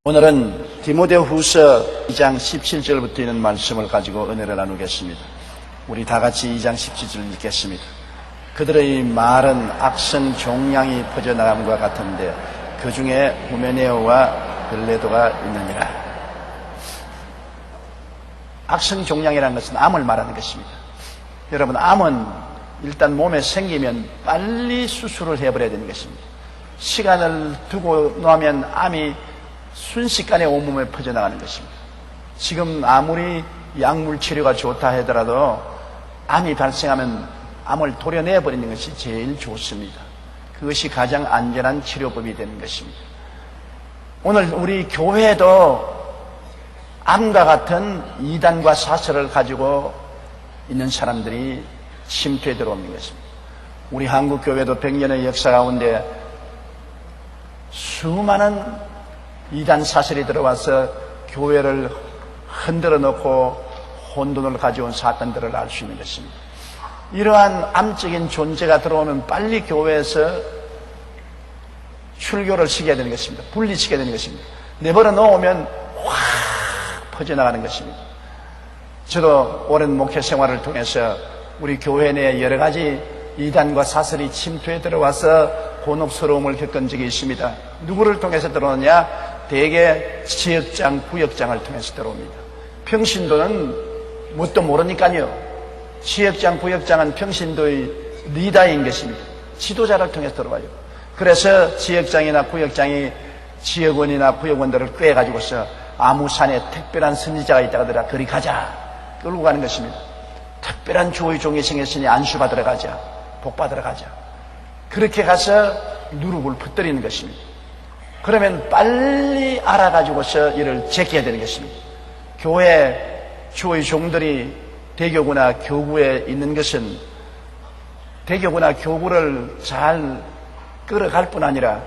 오늘은 디모데후서 2장 17절부터 있는 말씀을 가지고 은혜를 나누겠습니다. 우리 다 같이 2장 17절 읽겠습니다. 그들의 말은 악성 종양이 퍼져나감과 같은데 그 중에 후메네오와 빌레도가 있느니라. 악성 종양이라는 것은 암을 말하는 것입니다. 여러분, 암은 일단 몸에 생기면 빨리 수술을 해버려야 되는 것입니다. 시간을 두고 나면 암이 순식간에 온몸에 퍼져나가는 것입니다. 지금 아무리 약물 치료가 좋다 하더라도 암이 발생하면 암을 도려내버리는 것이 제일 좋습니다. 그것이 가장 안전한 치료법이 되는 것입니다. 오늘 우리 교회도 암과 같은 이단과 사설을 가지고 있는 사람들이 침투에 들어오는 것입니다. 우리 한국 교회도 100년의 역사 가운데 수많은 이단 사설이 들어와서 교회를 흔들어 놓고 혼돈을 가져온 사건들을 알 수 있는 것입니다. 이러한 암적인 존재가 들어오면 빨리 교회에서 출교를 시켜야 되는 것입니다. 분리시켜야 되는 것입니다. 내버려 놓으면 확 퍼져나가는 것입니다. 저도 오랜 목회 생활을 통해서 우리 교회 내에 여러 가지 이단과 사설이 침투에 들어와서 곤혹스러움을 겪은 적이 있습니다. 누구를 통해서 들어오느냐? 대개 지역장, 구역장을 통해서 들어옵니다. 평신도는 뭣도 모르니까요. 지역장, 구역장은 평신도의 리더인 것입니다. 지도자를 통해서 들어와요. 그래서 지역장이나 구역장이 지역원이나 구역원들을 꿰가지고서 아무 산에 특별한 선지자가 있다가 하더라. 그리 가자. 끌고 가는 것입니다. 특별한 주의 종이 생겼으니 안수 받으러 가자. 복 받으러 가자. 그렇게 가서 누룩을 퍼뜨리는 것입니다. 그러면 빨리 알아가지고서 이를 제껴야 되는 것입니다. 교회 주의 종들이 대교구나 교구에 있는 것은 대교구나 교구를 잘 끌어갈 뿐 아니라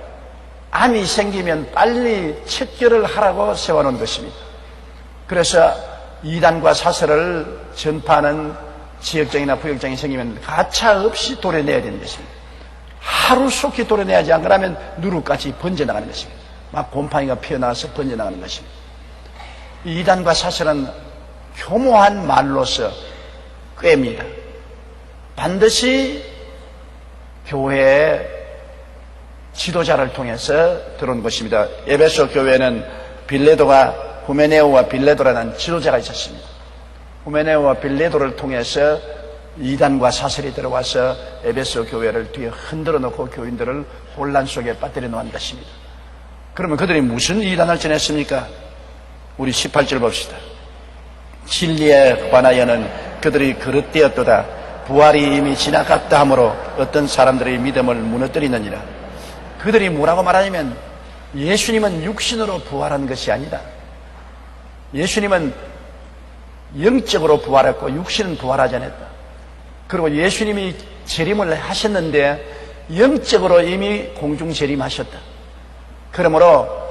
암이 생기면 빨리 척결을 하라고 세워놓은 것입니다. 그래서 이단과 사설을 전파하는 지역장이나 부역장이 생기면 가차없이 도려내야 되는 것입니다. 하루속히 도려내야지 안 그러면 누룩같이 번져나가는 것입니다. 막 곰팡이가 피어나와서 번져나가는 것입니다. 이단과 사설은 교모한 말로서 꿰입니다. 반드시 교회의 지도자를 통해서 들어온 것입니다. 에베소 교회는 후메네오와 빌레도라는 지도자가 있었습니다. 후메네오와 빌레도를 통해서 이단과 사설이 들어와서 에베소 교회를 뒤에 흔들어 놓고 교인들을 혼란 속에 빠뜨려 놓은 것입니다. 그러면 그들이 무슨 이단을 전했습니까? 우리 18절 봅시다. 진리에 관하여는 그들이 그릇되었도다. 부활이 이미 지나갔다 하므로 어떤 사람들의 믿음을 무너뜨리느니라. 그들이 뭐라고 말하냐면 예수님은 육신으로 부활한 것이 아니다. 예수님은 영적으로 부활했고 육신은 부활하지 않았다. 그리고 예수님이 재림을 하셨는데 영적으로 이미 공중 재림하셨다. 그러므로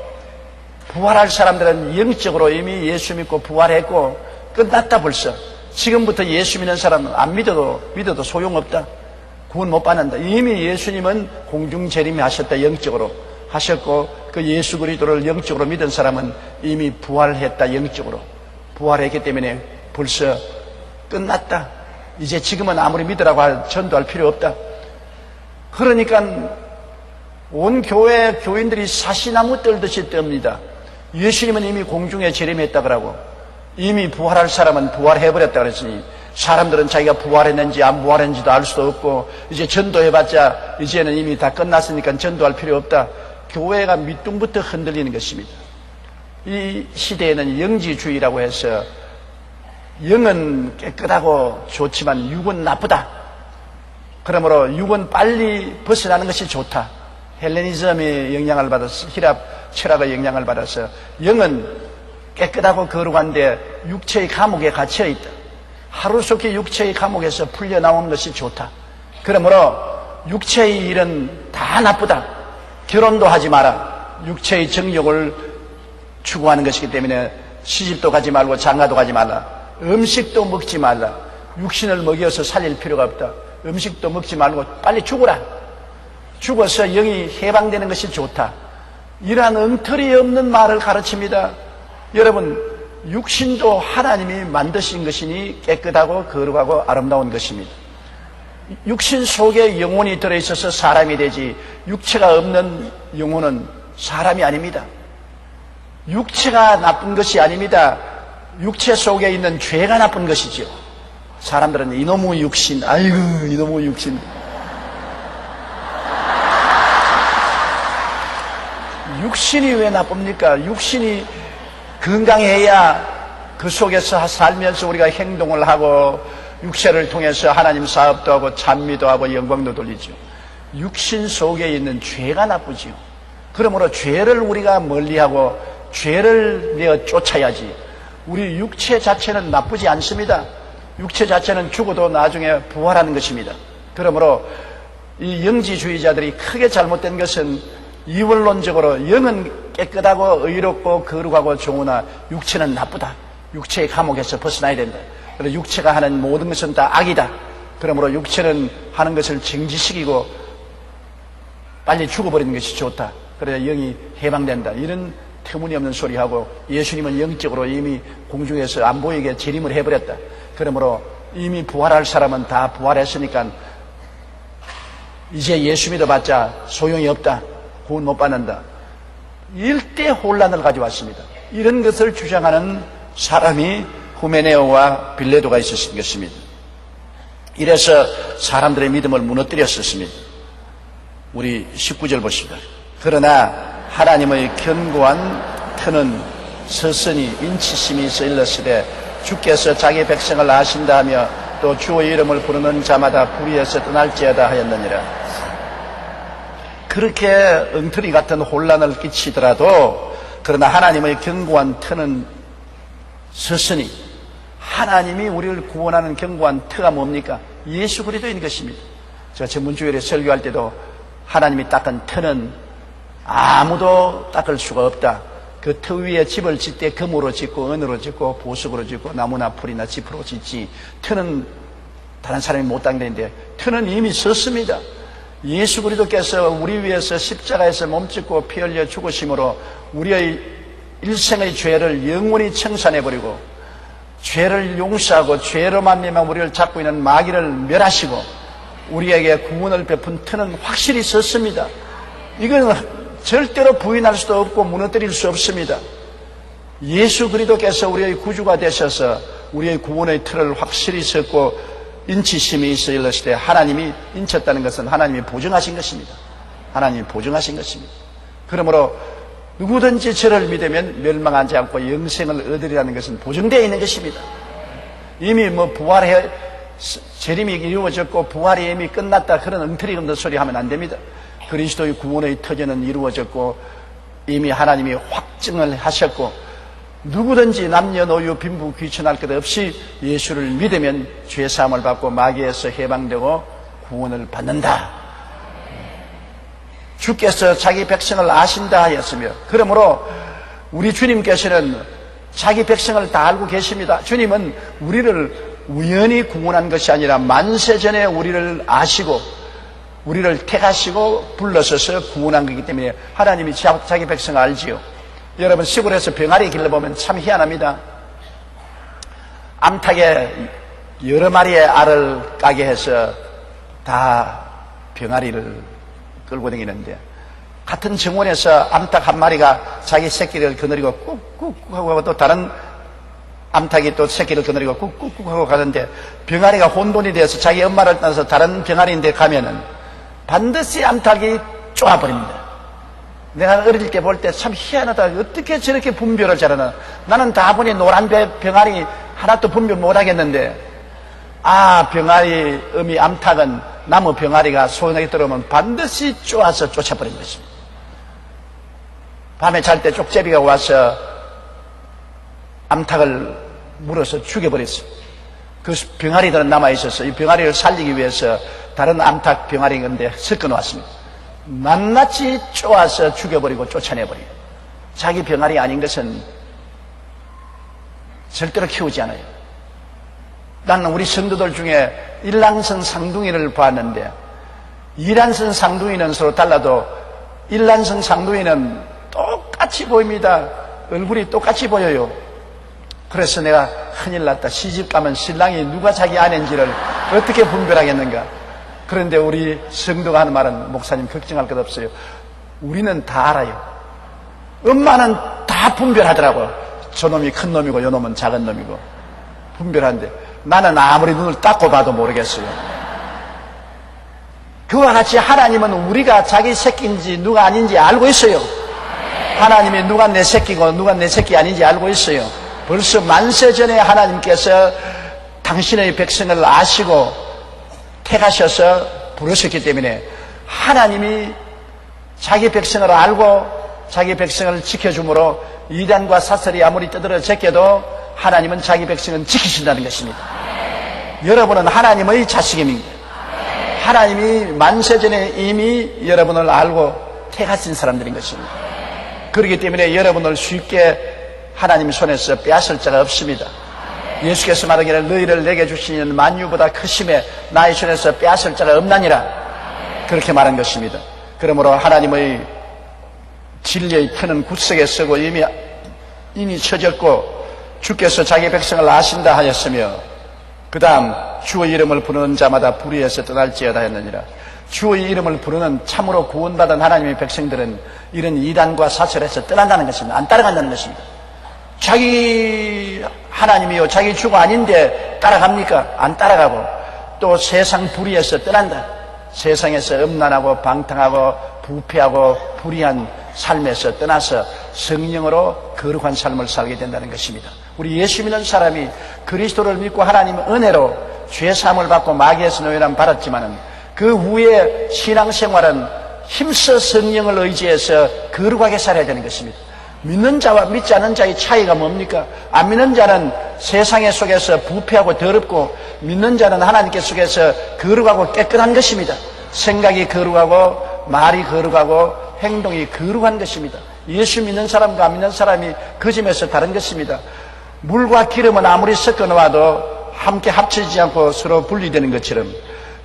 부활할 사람들은 영적으로 이미 예수 믿고 부활했고 끝났다 벌써. 지금부터 예수 믿는 사람은 안 믿어도 소용없다. 구원 못 받는다. 이미 예수님은 공중 재림하셨다. 영적으로 하셨고 그 예수 그리스도를 영적으로 믿은 사람은 이미 부활했다. 영적으로 부활했기 때문에 벌써 끝났다. 이제 지금은 아무리 믿으라고 전도할 필요 없다. 그러니까 온 교회 교인들이 사시나무 떨듯이 떱니다. 예수님은 이미 공중에 재림했다 그러고 이미 부활할 사람은 부활해버렸다 그랬으니 사람들은 자기가 부활했는지 안 부활했는지도 알 수도 없고 이제 전도해봤자 이제는 이미 다 끝났으니까 전도할 필요 없다. 교회가 밑둥부터 흔들리는 것입니다. 이 시대에는 영지주의라고 해서 영은 깨끗하고 좋지만 육은 나쁘다. 그러므로 육은 빨리 벗어나는 것이 좋다. 헬레니즘의 영향을 받아서 히랍 철학의 영향을 받아서 영은 깨끗하고 거룩한데 육체의 감옥에 갇혀 있다. 하루속히 육체의 감옥에서 풀려나오는 것이 좋다. 그러므로 육체의 일은 다 나쁘다. 결혼도 하지 마라. 육체의 정욕을 추구하는 것이기 때문에 시집도 가지 말고 장가도 가지 말라. 음식도 먹지 말라. 육신을 먹여서 살릴 필요가 없다. 음식도 먹지 말고 빨리 죽어라. 죽어서 영이 해방되는 것이 좋다. 이러한 엉터리 없는 말을 가르칩니다. 여러분, 육신도 하나님이 만드신 것이니 깨끗하고 거룩하고 아름다운 것입니다. 육신 속에 영혼이 들어있어서 사람이 되지, 육체가 없는 영혼은 사람이 아닙니다. 육체가 나쁜 것이 아닙니다. 육체 속에 있는 죄가 나쁜 것이죠. 사람들은 이놈의 육신, 아이고 이놈의 육신. 육신이 왜 나쁩니까? 육신이 건강해야 그 속에서 살면서 우리가 행동을 하고 육체를 통해서 하나님 사업도 하고 찬미도 하고 영광도 돌리죠. 육신 속에 있는 죄가 나쁘지요. 그러므로 죄를 우리가 멀리하고 죄를 내어 쫓아야지. 우리 육체 자체는 나쁘지 않습니다. 육체 자체는 죽어도 나중에 부활하는 것입니다. 그러므로 이 영지주의자들이 크게 잘못된 것은 이원론적으로 영은 깨끗하고 의롭고 거룩하고 좋으나 육체는 나쁘다. 육체의 감옥에서 벗어나야 된다. 그래서 육체가 하는 모든 것은 다 악이다. 그러므로 육체는 하는 것을 정지시키고 빨리 죽어버리는 것이 좋다. 그래야 영이 해방된다. 이런 터무니없는 소리하고 예수님은 영적으로 이미 공중에서 안 보이게 재림을 해버렸다. 그러므로 이미 부활할 사람은 다 부활했으니까 이제 예수 믿어봤자 소용이 없다. 구원 못 받는다. 일대 혼란을 가져왔습니다. 이런 것을 주장하는 사람이 후메네오와 빌레도가 있었던 것입니다. 이래서 사람들의 믿음을 무너뜨렸었습니다. 우리 19절 보십니다. 그러나 하나님의 견고한 터는 서서히 인치심이 있어 일렀으되 주께서 자기 백성을 아신다 하며 또 주의 이름을 부르는 자마다 불의에서 떠날지어다 하였느니라. 그렇게 엉터리 같은 혼란을 끼치더라도 그러나 하나님의 견고한 터는 서서히, 하나님이 우리를 구원하는 견고한 터가 뭡니까? 예수 그리스도인 것입니다. 제가 전문주일에 설교할 때도 하나님이 닦은 터는 아무도 닦을 수가 없다. 그 터 위에 집을 짓 때 금으로 짓고 은으로 짓고 보석으로 짓고 나무나 풀이나 짚으로 짓지, 터는 다른 사람이 못 닦는데 터는 이미 섰습니다. 예수 그리스도께서 우리 위해서 십자가에서 몸짓고 피 흘려 죽으심으로 우리의 일생의 죄를 영원히 청산해버리고 죄를 용서하고 죄로 말미암아 우리를 잡고 있는 마귀를 멸하시고 우리에게 구원을 베푼 터는 확실히 섰습니다. 이건 절대로 부인할 수도 없고 무너뜨릴 수 없습니다. 예수 그리스도께서 우리의 구주가 되셔서 우리의 구원의 틀을 확실히 섰고 인치심이 있어 일렀을 때 하나님이 인쳤다는 것은 하나님이 보증하신 것입니다. 하나님이 보증하신 것입니다. 그러므로 누구든지 저를 믿으면 멸망하지 않고 영생을 얻으리라는 것은 보증되어 있는 것입니다. 이미 부활해 재림이 이루어졌고 부활이 이미 끝났다, 그런 엉터리 없는 소리 하면 안 됩니다. 그리스도의 구원의 터전은 이루어졌고 이미 하나님이 확증을 하셨고 누구든지 남녀노유 빈부 귀천할 것 없이 예수를 믿으면 죄사함을 받고 마귀에서 해방되고 구원을 받는다. 주께서 자기 백성을 아신다 하였으며, 그러므로 우리 주님께서는 자기 백성을 다 알고 계십니다. 주님은 우리를 우연히 구원한 것이 아니라 만세전에 우리를 아시고 우리를 택하시고 불러서서 구원한 것이기 때문에 하나님이 자기 백성을 알지요. 여러분, 시골에서 병아리 길러보면 참 희한합니다. 암탉에 여러 마리의 알을 까게 해서 다 병아리를 끌고 다니는데, 같은 정원에서 암탉 한 마리가 자기 새끼를 거느리고 꾹꾹꾹 하고 또 다른 암탉이 또 새끼를 거느리고 꾹꾹꾹 하고 가는데, 병아리가 혼돈이 되어서 자기 엄마를 따라서 다른 병아리인데 가면은 반드시 암탉이 쪼아버립니다. 내가 어릴 때 볼 때 참 희한하다. 어떻게 저렇게 분별을 잘하나. 나는 다 보니 노란 병아리 하나도 분별 못하겠는데, 병아리 어미 암탉은 나무 병아리가 손에 들어오면 반드시 쪼아서 쫓아버린 것입니다. 밤에 잘 때 쪽제비가 와서 암탉을 물어서 죽여버렸어요. 그 병아리들은 남아있어서 이 병아리를 살리기 위해서 다른 암탉 병아리인데 섞어놓았습니다. 낱낱이 쪼아서 죽여버리고 쫓아내버려요. 자기 병아리 아닌 것은 절대로 키우지 않아요. 나는 우리 성도들 중에 일랑성 상둥이를 봤는데 이란성 상두이는 서로 달라도 일란성 상두이는 똑같이 보입니다. 얼굴이 똑같이 보여요. 그래서 내가 큰일 났다. 시집 가면 신랑이 누가 자기 아내인지를 어떻게 분별하겠는가. 그런데 우리 성도가 하는 말은, 목사님 걱정할 것 없어요. 우리는 다 알아요. 엄마는 다 분별하더라고. 저놈이 큰 놈이고 요놈은 작은 놈이고 분별하는데, 나는 아무리 눈을 닦고 봐도 모르겠어요. 그와 같이 하나님은 우리가 자기 새끼인지 누가 아닌지 알고 있어요. 하나님이 누가 내 새끼고 누가 내 새끼 아닌지 알고 있어요. 벌써 만세 전에 하나님께서 당신의 백성을 아시고 택하셔서 부르셨기 때문에, 하나님이 자기 백성을 알고 자기 백성을 지켜주므로 이단과 사설이 아무리 떠들어 제껴도 하나님은 자기 백성은 지키신다는 것입니다. 여러분은 하나님의 자식입니다. 하나님이 만세전에 이미 여러분을 알고 택하신 사람들인 것입니다. 그렇기 때문에 여러분을 쉽게 하나님 손에서 빼앗을 자가 없습니다. 예수께서 말하기를 너희를 내게 주시는 만유보다 크심에 나의 손에서 빼앗을 자가 없나니라, 그렇게 말한 것입니다. 그러므로 하나님의 진리의 터는 굳세게 서고 이미 쳐졌고 주께서 자기 백성을 아신다 하였으며, 그 다음 주의 이름을 부르는 자마다 불의에서 떠날지어다 했느니라. 주의 이름을 부르는 참으로 구원받은 하나님의 백성들은 이런 이단과 사설에서 떠난다는 것입니다. 안 따라간다는 것입니다. 자기 하나님이요 자기 주가 아닌데 따라갑니까? 안 따라가고, 또 세상 불의에서 떠난다. 세상에서 음란하고 방탕하고 부패하고 불의한 삶에서 떠나서 성령으로 거룩한 삶을 살게 된다는 것입니다. 우리 예수 믿는 사람이 그리스도를 믿고 하나님의 은혜로 죄사함을 받고 마귀에서 노예람 받았지만은, 그 후에 신앙생활은 힘써 성령을 의지해서 거룩하게 살아야 되는 것입니다. 믿는 자와 믿지 않는 자의 차이가 뭡니까? 안 믿는 자는 세상의 속에서 부패하고 더럽고, 믿는 자는 하나님께 속에서 거룩하고 깨끗한 것입니다. 생각이 거룩하고 말이 거룩하고 행동이 거룩한 것입니다. 예수 믿는 사람과 안 믿는 사람이 그 점에서 다른 것입니다. 물과 기름은 아무리 섞어 놓아도 함께 합쳐지지 않고 서로 분리되는 것처럼,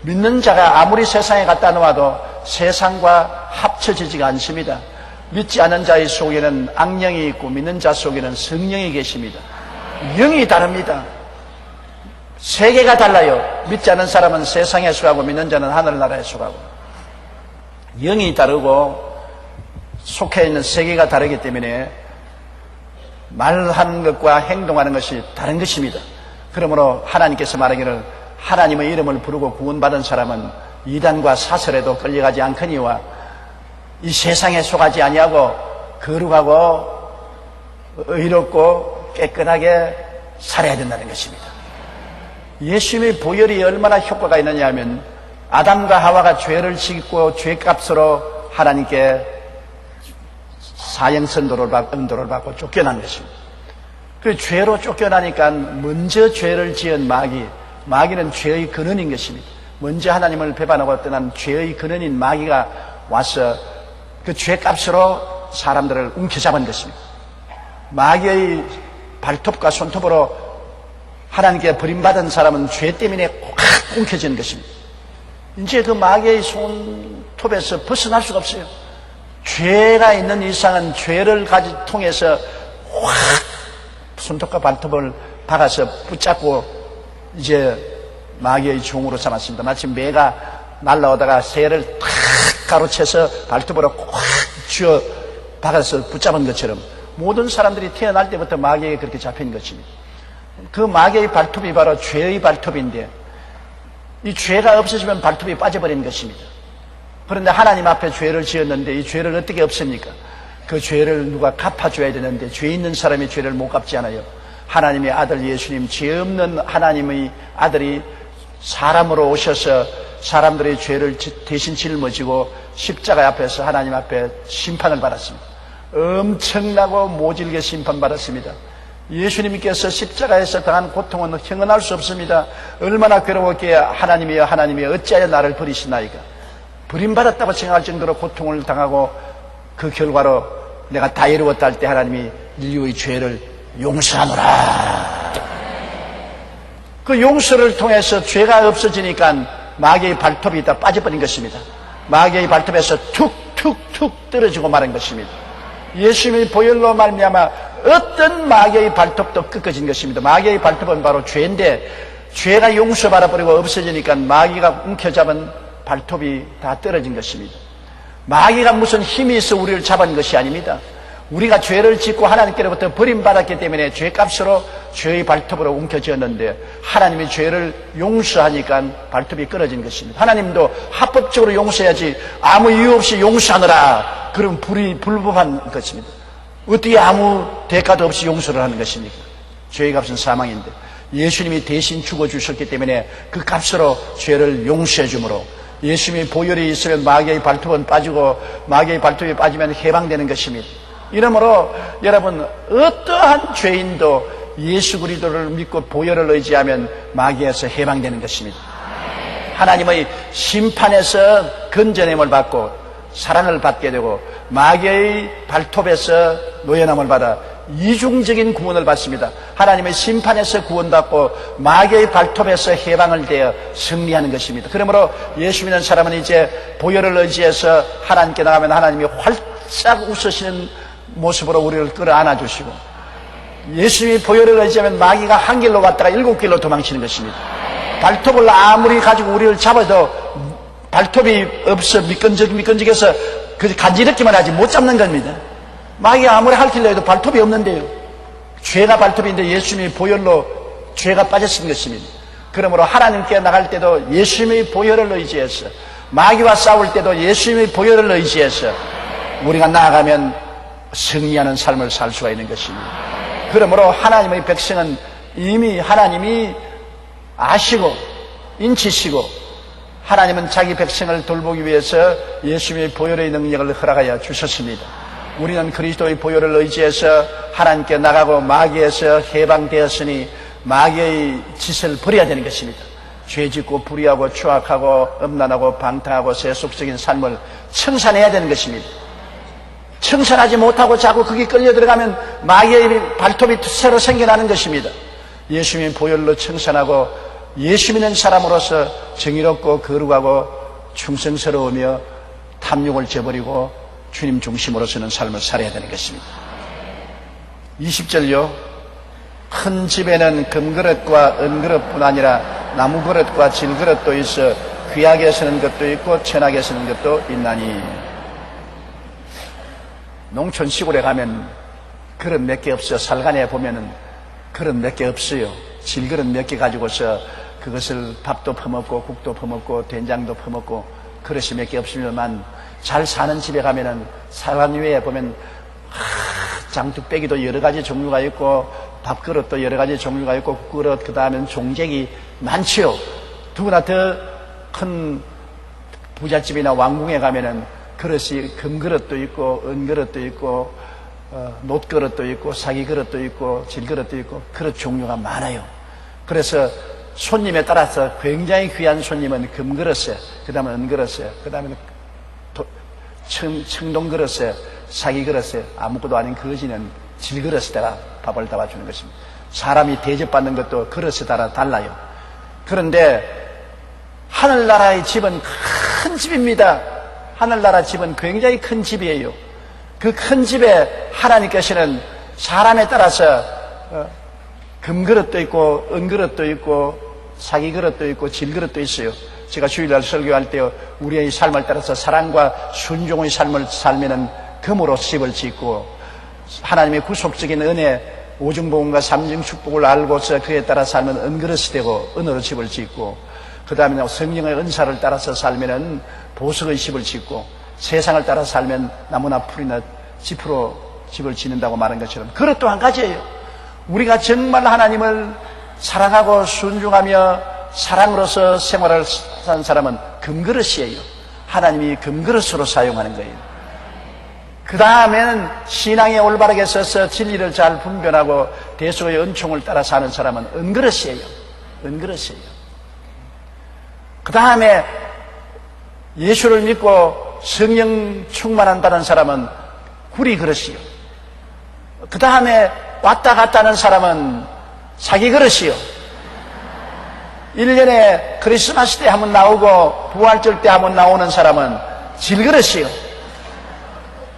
믿는 자가 아무리 세상에 갖다 놓아도 세상과 합쳐지지가 않습니다. 믿지 않는 자의 속에는 악령이 있고 믿는 자 속에는 성령이 계십니다. 영이 다릅니다. 세계가 달라요. 믿지 않는 사람은 세상에 속하고 믿는 자는 하늘나라에 속하고, 영이 다르고 속해 있는 세계가 다르기 때문에 말하는 것과 행동하는 것이 다른 것입니다. 그러므로 하나님께서 말하기를 하나님의 이름을 부르고 구원받은 사람은 이단과 사설에도 끌려가지 않거니와 이 세상에 속하지 아니하고 거룩하고 의롭고 깨끗하게 살아야 된다는 것입니다. 예수님의 보혈이 얼마나 효과가 있느냐 하면, 아담과 하와가 죄를 짓고 죄값으로 하나님께 사형선고를 받고 쫓겨난 것입니다. 그 죄로 쫓겨나니까 먼저 죄를 지은 마귀는 죄의 근원인 것입니다. 먼저 하나님을 배반하고 떠난 죄의 근원인 마귀가 와서 그 죄값으로 사람들을 움켜잡은 것입니다. 마귀의 발톱과 손톱으로 하나님께 버림받은 사람은 죄 때문에 확 움켜지는 것입니다. 이제 그 마귀의 손톱에서 벗어날 수가 없어요. 죄가 있는 이상은 죄를 통해서 확 손톱과 발톱을 박아서 붙잡고 이제 마귀의 종으로 삼았습니다. 마치 매가 날라오다가 새를 탁 가로채서 발톱으로 확 쥐어 박아서 붙잡은 것처럼 모든 사람들이 태어날 때부터 마귀에게 그렇게 잡힌 것입니다. 그 마귀의 발톱이 바로 죄의 발톱인데, 이 죄가 없어지면 발톱이 빠져버리는 것입니다. 그런데 하나님 앞에 죄를 지었는데 이 죄를 어떻게 없습니까? 그 죄를 누가 갚아줘야 되는데 죄 있는 사람이 죄를 못 갚지 않아요. 하나님의 아들 예수님, 죄 없는 하나님의 아들이 사람으로 오셔서 사람들의 죄를 대신 짊어지고 십자가 앞에서 하나님 앞에 심판을 받았습니다. 엄청나고 모질게 심판받았습니다. 예수님께서 십자가에서 당한 고통은 형언할 수 없습니다. 얼마나 괴로웠기에 하나님이여 하나님이여 어찌하여 나를 버리시나이까. 버림받았다고 생각할 정도로 고통을 당하고 그 결과로 내가 다 이루었다 할 때 하나님이 인류의 죄를 용서하노라. 그 용서를 통해서 죄가 없어지니까 마귀의 발톱이 다 빠져버린 것입니다. 마귀의 발톱에서 툭툭툭 떨어지고 마는 것입니다. 예수님의 보혈로 말미암아 어떤 마귀의 발톱도 꺾어진 것입니다. 마귀의 발톱은 바로 죄인데 죄가 용서받아 버리고 없어지니까 마귀가 움켜잡은 발톱이 다 떨어진 것입니다. 마귀가 무슨 힘이 있어 우리를 잡은 것이 아닙니다. 우리가 죄를 짓고 하나님께로부터 버림받았기 때문에 죄값으로 죄의 발톱으로 움켜쥐었는데 하나님이 죄를 용서하니까 발톱이 끊어진 것입니다. 하나님도 합법적으로 용서해야지 아무 이유 없이 용서하느라 그럼 불법한 것입니다. 어떻게 아무 대가도 없이 용서를 하는 것입니까? 죄의 값은 사망인데 예수님이 대신 죽어주셨기 때문에 그 값으로 죄를 용서해 주므로 예수님의 보혈이 있으면 마귀의 발톱은 빠지고 마귀의 발톱이 빠지면 해방되는 것입니다. 이러므로 여러분 어떠한 죄인도 예수 그리스도를 믿고 보혈을 의지하면 마귀에서 해방되는 것입니다. 하나님의 심판에서 건져냄을 받고 사랑을 받게 되고 마귀의 발톱에서 노예남을 받아 이중적인 구원을 받습니다. 하나님의 심판에서 구원받고 마귀의 발톱에서 해방을 되어 승리하는 것입니다. 그러므로 예수 믿는 사람은 이제 보혈을 의지해서 하나님께 나가면 하나님이 활짝 웃으시는 모습으로 우리를 끌어안아 주시고 예수님이 보혈을 의지하면 마귀가 한 길로 갔다가 7길로 도망치는 것입니다. 발톱을 아무리 가지고 우리를 잡아도 발톱이 없어 미끈적해서 간지럽기만 하지 못 잡는 겁니다. 마귀가 아무리 핥으려 해도 발톱이 없는데요. 죄가 발톱인데 예수님의 보혈로 죄가 빠졌은 것입니다. 그러므로 하나님께 나갈 때도 예수님의 보혈을 의지해서 마귀와 싸울 때도 예수님의 보혈을 의지해서 우리가 나아가면 승리하는 삶을 살 수가 있는 것입니다. 그러므로 하나님의 백성은 이미 하나님이 아시고 인치시고 하나님은 자기 백성을 돌보기 위해서 예수님의 보혈의 능력을 허락하여 주셨습니다. 우리는 그리스도의 보혈을 의지해서 하나님께 나가고 마귀에서 해방되었으니 마귀의 짓을 버려야 되는 것입니다. 죄짓고 불의하고 추악하고 음란하고 방탕하고 세속적인 삶을 청산해야 되는 것입니다. 청산하지 못하고 자꾸 거기 끌려 들어가면 마귀의 발톱이 새로 생겨나는 것입니다. 예수님의 보혈로 청산하고 예수 믿는 사람으로서 정의롭고 거룩하고 충성스러우며 탐욕을 저버리고 주님 중심으로 서는 삶을 살아야 되는 것입니다. 20절요. 큰 집에는 금그릇과 은그릇뿐 아니라 나무그릇과 질그릇도 있어 귀하게 쓰는 것도 있고 천하게 쓰는 것도 있나니. 농촌 시골에 가면 그릇 몇 개 없어요. 살간에 보면은 그릇 몇 개 없어요. 질그릇 몇 개 가지고서 그것을 밥도 퍼먹고 국도 퍼먹고 된장도 퍼먹고 그릇이 몇 개 없으면 잘 사는 집에 가면은 살간 위에 보면 장뚝배기도 여러 가지 종류가 있고 밥그릇도 여러 가지 종류가 있고 국그릇 그 다음엔 종객이 많지요. 누구나 더 큰 부잣집이나 왕궁에 가면은 그릇이 금그릇도 있고 은그릇도 있고 놋그릇도 있고 사기그릇도 있고 질그릇도 있고 그릇 종류가 많아요. 그래서 손님에 따라서 굉장히 귀한 손님은 금그릇에, 그 다음에 은그릇에, 그 다음에 청동그릇에, 사기그릇에, 아무것도 아닌 거지는 질그릇에다가 밥을 담아주는 것입니다. 사람이 대접받는 것도 그릇에 따라 달라요. 그런데 하늘나라의 집은 큰 집입니다. 하늘나라 집은 굉장히 큰 집이에요. 그 큰 집에 하나님께서는 사람에 따라서 금그릇도 있고 은그릇도 있고 사기그릇도 있고 질그릇도 있어요. 제가 주일날 설교할 때 우리의 삶을 따라서 사랑과 순종의 삶을 살면은 금으로 집을 짓고 하나님의 구속적인 은혜 오중복음과 삼중축복을 알고서 그에 따라 살면 은그릇이 되고 은으로 집을 짓고 그 다음에 성령의 은사를 따라서 살면은 보석의 집을 짓고 세상을 따라 살면 나무나 풀이나 짚으로 집을 짓는다고 말한 것처럼 그릇 또 한 가지예요. 우리가 정말 하나님을 사랑하고 순종하며 사랑으로서 생활을 사는 사람은 금그릇이에요. 하나님이 금그릇으로 사용하는 거예요. 그 다음에는 신앙에 올바르게 서서 진리를 잘 분별하고 대소의 은총을 따라 사는 사람은 은그릇이에요. 은그릇이에요. 그 다음에 예수를 믿고 성령 충만한다는 사람은 구리 그릇이요. 그 다음에 왔다 갔다 하는 사람은 사기 그릇이요. 1년에 크리스마스 때 한번 나오고 부활절 때 한번 나오는 사람은 질그릇이요.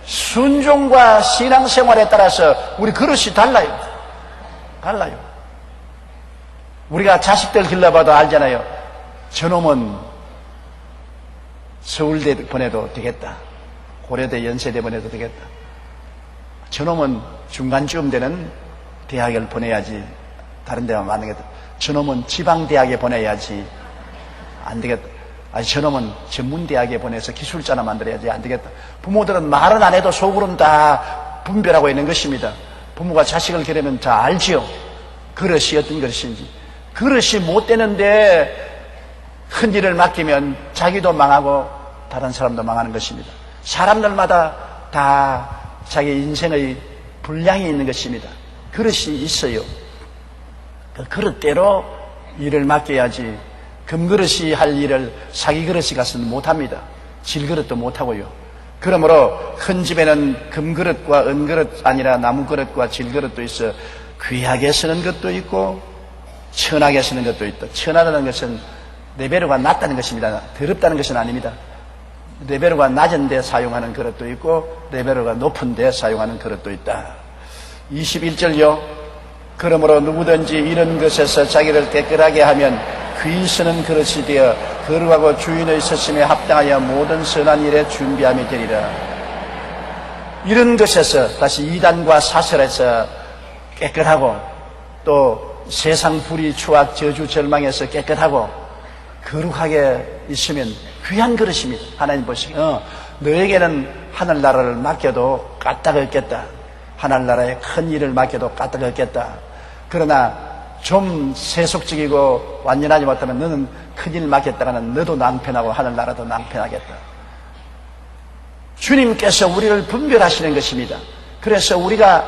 순종과 신앙생활에 따라서 우리 그릇이 달라요. 달라요. 우리가 자식들 길러봐도 알잖아요. 저놈은 서울대 보내도 되겠다. 고려대, 연세대 보내도 되겠다. 저놈은 중간쯤 되는 대학을 보내야지 다른 데만 안 되겠다. 저놈은 지방대학에 보내야지 안 되겠다. 아니, 저놈은 전문대학에 보내서 기술자나 만들어야지 안 되겠다. 부모들은 말은 안 해도 속으로는 다 분별하고 있는 것입니다. 부모가 자식을 기르면 다 알지요. 그릇이 어떤 것인지. 그릇이 못 되는데 큰 일을 맡기면 자기도 망하고 다른 사람도 망하는 것입니다. 사람들마다 다 자기 인생의 분량이 있는 것입니다. 그릇이 있어요. 그 그릇대로 일을 맡겨야지 금그릇이 할 일을 사기 그릇이 가서는 못합니다. 질그릇도 못하고요. 그러므로 큰 집에는 금그릇과 은그릇 아니라 나무그릇과 질그릇도 있어 귀하게 쓰는 것도 있고 천하게 쓰는 것도 있다. 천하다는 것은 레벨가 낮다는 것입니다. 더럽다는 것은 아닙니다. 레벨가 낮은 데 사용하는 그릇도 있고 레벨가 높은 데 사용하는 그릇도 있다. 21절요. 그러므로 누구든지 이런 것에서 자기를 깨끗하게 하면 귀 쓰는 그릇이 되어 거룩하고 주인의 서심에 합당하여 모든 선한 일에 준비함이 되리라. 이런 것에서 다시 이단과 사설에서 깨끗하고 또 세상 불의 추악 저주 절망에서 깨끗하고 거룩하게 있으면 귀한 그릇입니다. 하나님 보시기에 너에게는 하늘나라를 맡겨도 까딱없겠다. 하늘나라의 큰 일을 맡겨도 까딱없겠다. 그러나 좀 세속적이고 완전하지 못하면 너는 큰일 맡겼다가는 너도 낭패나고 하늘나라도 낭패나겠다. 주님께서 우리를 분별하시는 것입니다. 그래서 우리가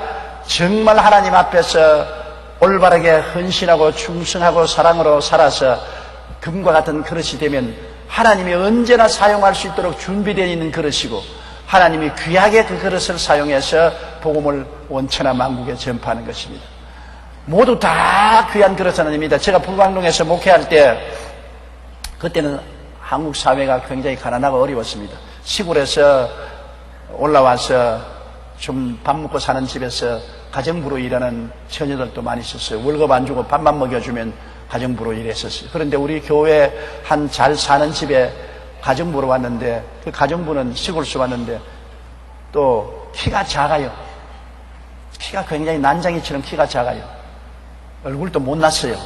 정말 하나님 앞에서 올바르게 헌신하고 충성하고 사랑으로 살아서 금과 같은 그릇이 되면 하나님이 언제나 사용할 수 있도록 준비되어 있는 그릇이고 하나님이 귀하게 그 그릇을 사용해서 복음을 원천하 만국에 전파하는 것입니다. 모두 다 귀한 그릇은 아닙니다. 제가 불광동에서 목회할 때 그때는 한국 사회가 굉장히 가난하고 어려웠습니다. 시골에서 올라와서 좀 밥 먹고 사는 집에서 가정부로 일하는 처녀들도 많이 있었어요. 월급 안 주고 밥만 먹여주면 가정부로 일했었어요. 그런데 우리 교회 한 잘 사는 집에 가정부로 왔는데 그 가정부는 시골에서 왔는데 또 키가 작아요. 키가 굉장히 난장이처럼 키가 작아요. 얼굴도 못났어요.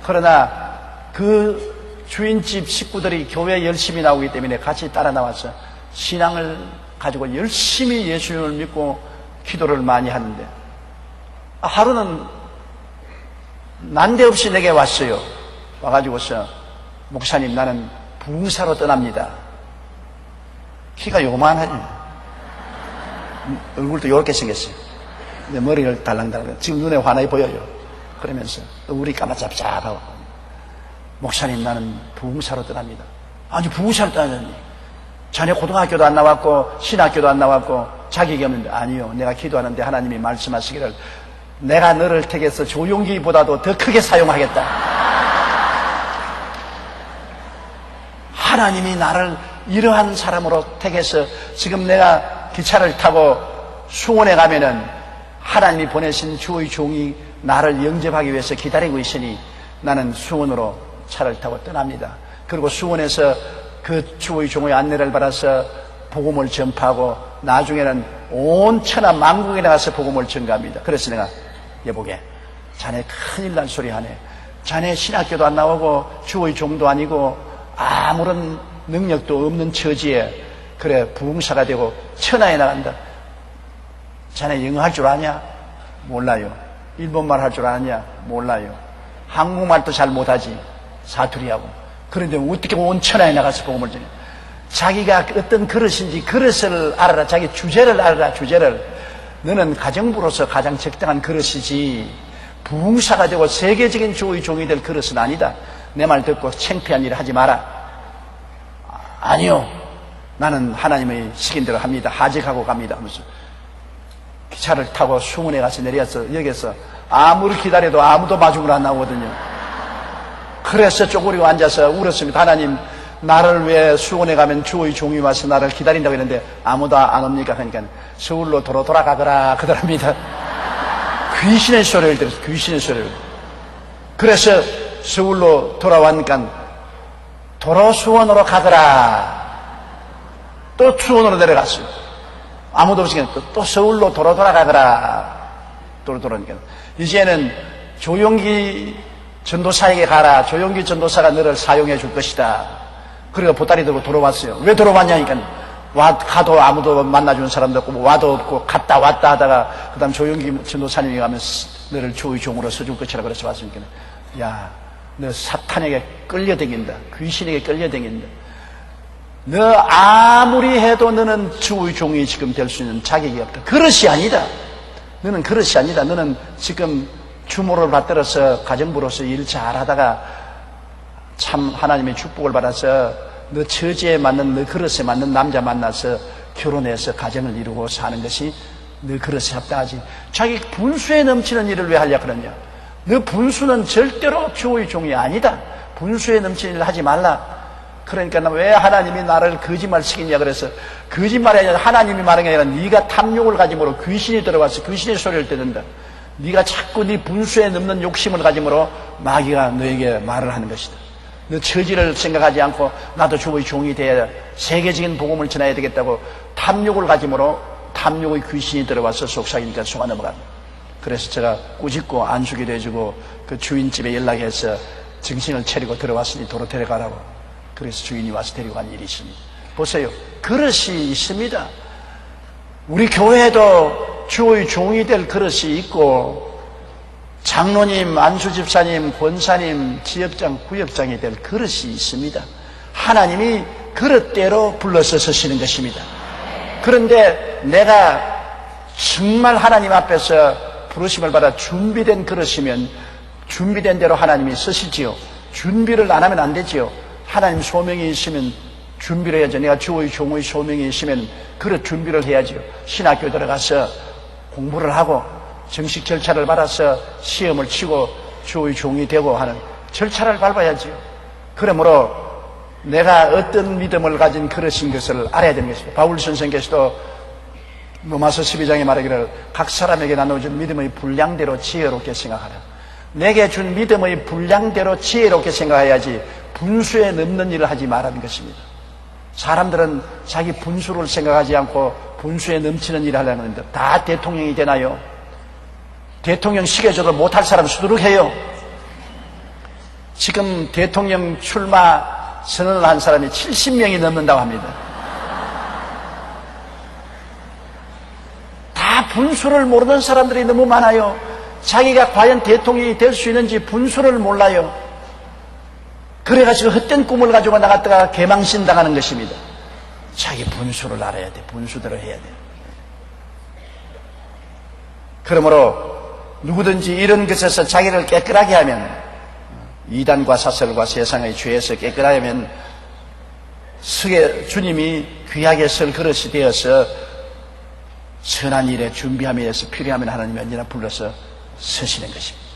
그러나 그 주인집 식구들이 교회에 열심히 나오기 때문에 같이 따라 나와서 신앙을 가지고 열심히 예수님을 믿고 기도를 많이 하는데 하루는 난데없이 내게 왔어요. 와가지고서 목사님 나는 부흥사로 떠납니다. 키가 요만하지. 얼굴도 요렇게 생겼어요. 근데 머리를 달랑달랑 지금 눈에 환하게 보여요. 그러면서 또 우리 까마잡잡하고 목사님 나는 부흥사로 떠납니다. 아니 부흥사로 떠나니 자네 고등학교도 안 나왔고 신학교도 안 나왔고 자격이 없는데 아니요 내가 기도하는데 하나님이 말씀하시기를 내가 너를 택해서 조용기보다도 더 크게 사용하겠다. 하나님이 나를 이러한 사람으로 택해서 지금 내가 기차를 타고 수원에 가면은 하나님이 보내신 주의 종이 나를 영접하기 위해서 기다리고 있으니 나는 수원으로 차를 타고 떠납니다. 그리고 수원에서 그 주의 종의 안내를 받아서 복음을 전파하고 나중에는 온 천하 만국에 나가서 복음을 전가합니다. 그래서 내가 여보게 자네 큰일 날 소리 하네. 자네 신학교도 안 나오고 주의 종도 아니고 아무런 능력도 없는 처지에 그래 부흥사가 되고 천하에 나간다. 자네 영어 할 줄 아냐? 몰라요. 일본말 할 줄 아냐? 몰라요. 한국말도 잘 못하지. 사투리하고. 그런데 어떻게 온 천하에 나가서 복음을 전해? 자기가 어떤 그릇인지 그릇을 알아라. 자기 주제를 알아라. 주제를. 너는 가정부로서 가장 적당한 그릇이지 부흥사가 되고 세계적인 주의 종이 될 그릇은 아니다. 내 말 듣고 창피한 일을 하지 마라. 아니요. 나는 하나님의 시킨 대로 합니다. 하직하고 갑니다. 하면서 기차를 타고 수문에 가서 내려서 여기서 아무리 기다려도 아무도 마중을 안 나오거든요. 그래서 쪼그리고 앉아서 울었습니다. 하나님 나를 왜 수원에 가면 주의 종이 와서 나를 기다린다고 했는데 아무도 안 옵니까? 그러니까 서울로 돌아가거라 그러더랍니다. 귀신의 소리를 들었어요. 귀신의 소리를. 그래서 서울로 돌아왔으니까 도로 수원으로 가거라. 또 수원으로 내려갔어요. 아무도 없으니까 또 서울로 돌아가거라. 돌아오니까 이제는 조용기 전도사에게 가라. 조용기 전도사가 너를 사용해 줄 것이다. 그리고 보따리 들고 돌아왔어요. 왜 돌아왔냐니까 가도 아무도 만나주는 사람도 없고 와도 없고 갔다 왔다 하다가 그 다음 조용기 전도사님이 가면 너를 주의 종으로 써줄 것이라 그래서 왔으니까 야, 너 사탄에게 끌려다닌다. 귀신에게 끌려다닌다. 너 아무리 해도 너는 주의 종이 지금 될 수 있는 자격이 없다. 그릇이 아니다. 너는 그릇이 아니다. 너는 지금 주모를 받들어서 가정부로서 일 잘하다가 참 하나님의 축복을 받아서 너 처지에 맞는 너 그릇에 맞는 남자 만나서 결혼해서 가정을 이루고 사는 것이 너 그릇에 합당하지. 자기 분수에 넘치는 일을 왜 하려고 그러냐. 너 분수는 절대로 주의 종이 아니다. 분수에 넘치는 일을 하지 말라. 그러니까 왜 하나님이 나를 거짓말 시키냐 그래서 거짓말이 아니라 하나님이 말한 게 아니라 네가 탐욕을 가짐으로 귀신이 들어와서 귀신의 소리를 듣는다. 네가 자꾸 네 분수에 넘는 욕심을 가짐으로 마귀가 너에게 말을 하는 것이다. 너 처지를 생각하지 않고 나도 주의 종이 돼야 세계적인 복음을 전해야 되겠다고 탐욕을 가짐으로 탐욕의 귀신이 들어와서 속삭이니까 속아 넘어간다. 그래서 제가 꾸짖고 안수기도 해주고 그 주인집에 연락해서 정신을 차리고 들어왔으니 도로 데려가라고. 그래서 주인이 와서 데려간 일이 있습니다. 보세요. 그릇이 있습니다. 우리 교회에도 주의 종이 될 그릇이 있고 장로님, 안수집사님, 권사님, 지역장, 구역장이 될 그릇이 있습니다. 하나님이 그릇대로 불러서 서시는 것입니다. 그런데 내가 정말 하나님 앞에서 부르심을 받아 준비된 그릇이면 준비된 대로 하나님이 쓰시지요. 준비를 안 하면 안 되지요. 하나님 소명이 있으면 준비를 해야죠. 내가 주의 종의 소명이 있으면 그릇 준비를 해야죠. 신학교 들어가서 공부를 하고 정식 절차를 받아서 시험을 치고 주의 종이 되고 하는 절차를 밟아야지요. 그러므로 내가 어떤 믿음을 가진 그릇인 것을 알아야 되는 것입니다. 바울 선생께서도 로마서 12장에 말하기를 각 사람에게 나눠준 믿음의 분량대로 지혜롭게 생각하라. 내게 준 믿음의 분량대로 지혜롭게 생각해야지 분수에 넘는 일을 하지 말라는 것입니다. 사람들은 자기 분수를 생각하지 않고 분수에 넘치는 일을 하려고 하는데 다 대통령이 되나요? 대통령 시켜줘도 못할 사람 수두룩해요. 지금 대통령 출마 선언을 한 사람이 70명이 넘는다고 합니다. 다 분수를 모르는 사람들이 너무 많아요. 자기가 과연 대통령이 될 수 있는지 분수를 몰라요. 그래가지고 헛된 꿈을 가지고 나갔다가 개망신 당하는 것입니다. 자기 분수를 알아야 돼. 분수대로 해야 돼. 그러므로 누구든지 이런 것에서 자기를 깨끗하게 하면 이단과 사설과 세상의 죄에서 깨끗하게 하면 주님이 귀하게 설 그릇이 되어서 선한 일에 준비함에 의해서 필요하면 하나님이 언제나 불러서 서시는 것입니다.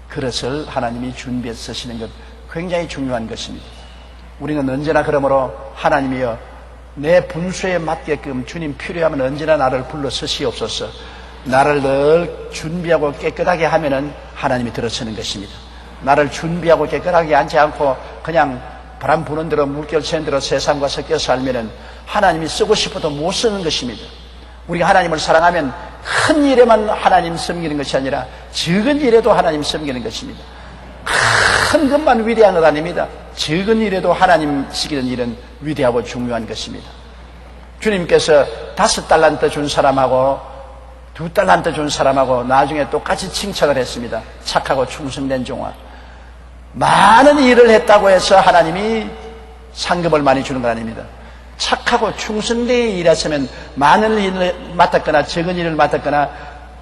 그릇을 하나님이 준비해서 서시는 것 굉장히 중요한 것입니다. 우리는 언제나 그러므로 하나님이여 내 분수에 맞게끔 주님 필요하면 언제나 나를 불러 서시옵소서. 나를 늘 준비하고 깨끗하게 하면은 하나님이 들어서는 것입니다. 나를 준비하고 깨끗하게 하지 않고 그냥 바람 부는 대로 물결 새는 대로 세상과 섞여 살면은 하나님이 쓰고 싶어도 못 쓰는 것입니다. 우리가 하나님을 사랑하면 큰 일에만 하나님 섬기는 것이 아니라 적은 일에도 하나님 섬기는 것입니다. 큰 것만 위대한 것 아닙니다. 적은 일에도 하나님 쓰기는 일은 위대하고 중요한 것입니다. 주님께서 5달란트 준 사람하고 2달란트 준 사람하고 나중에 똑같이 칭찬을 했습니다. 착하고 충성된 종아. 많은 일을 했다고 해서 하나님이 상급을 많이 주는 건 아닙니다. 착하고 충성되게 일했으면 많은 일을 맡았거나 적은 일을 맡았거나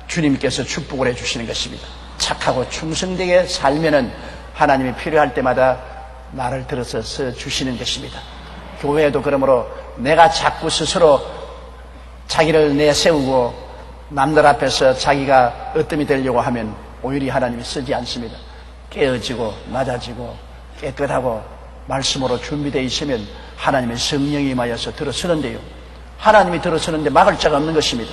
주님께서 축복을 해주시는 것입니다. 착하고 충성되게 살면은 하나님이 필요할 때마다 나를 들어서 주시는 것입니다. 교회에도 그러므로 내가 자꾸 스스로 자기를 내세우고 남들 앞에서 자기가 으뜸이 되려고 하면 오히려 하나님이 쓰지 않습니다. 깨어지고 낮아지고 깨끗하고 말씀으로 준비되어 있으면 하나님의 성령이 임하여서 들어서는데요. 하나님이 들어서는데 막을 자가 없는 것입니다.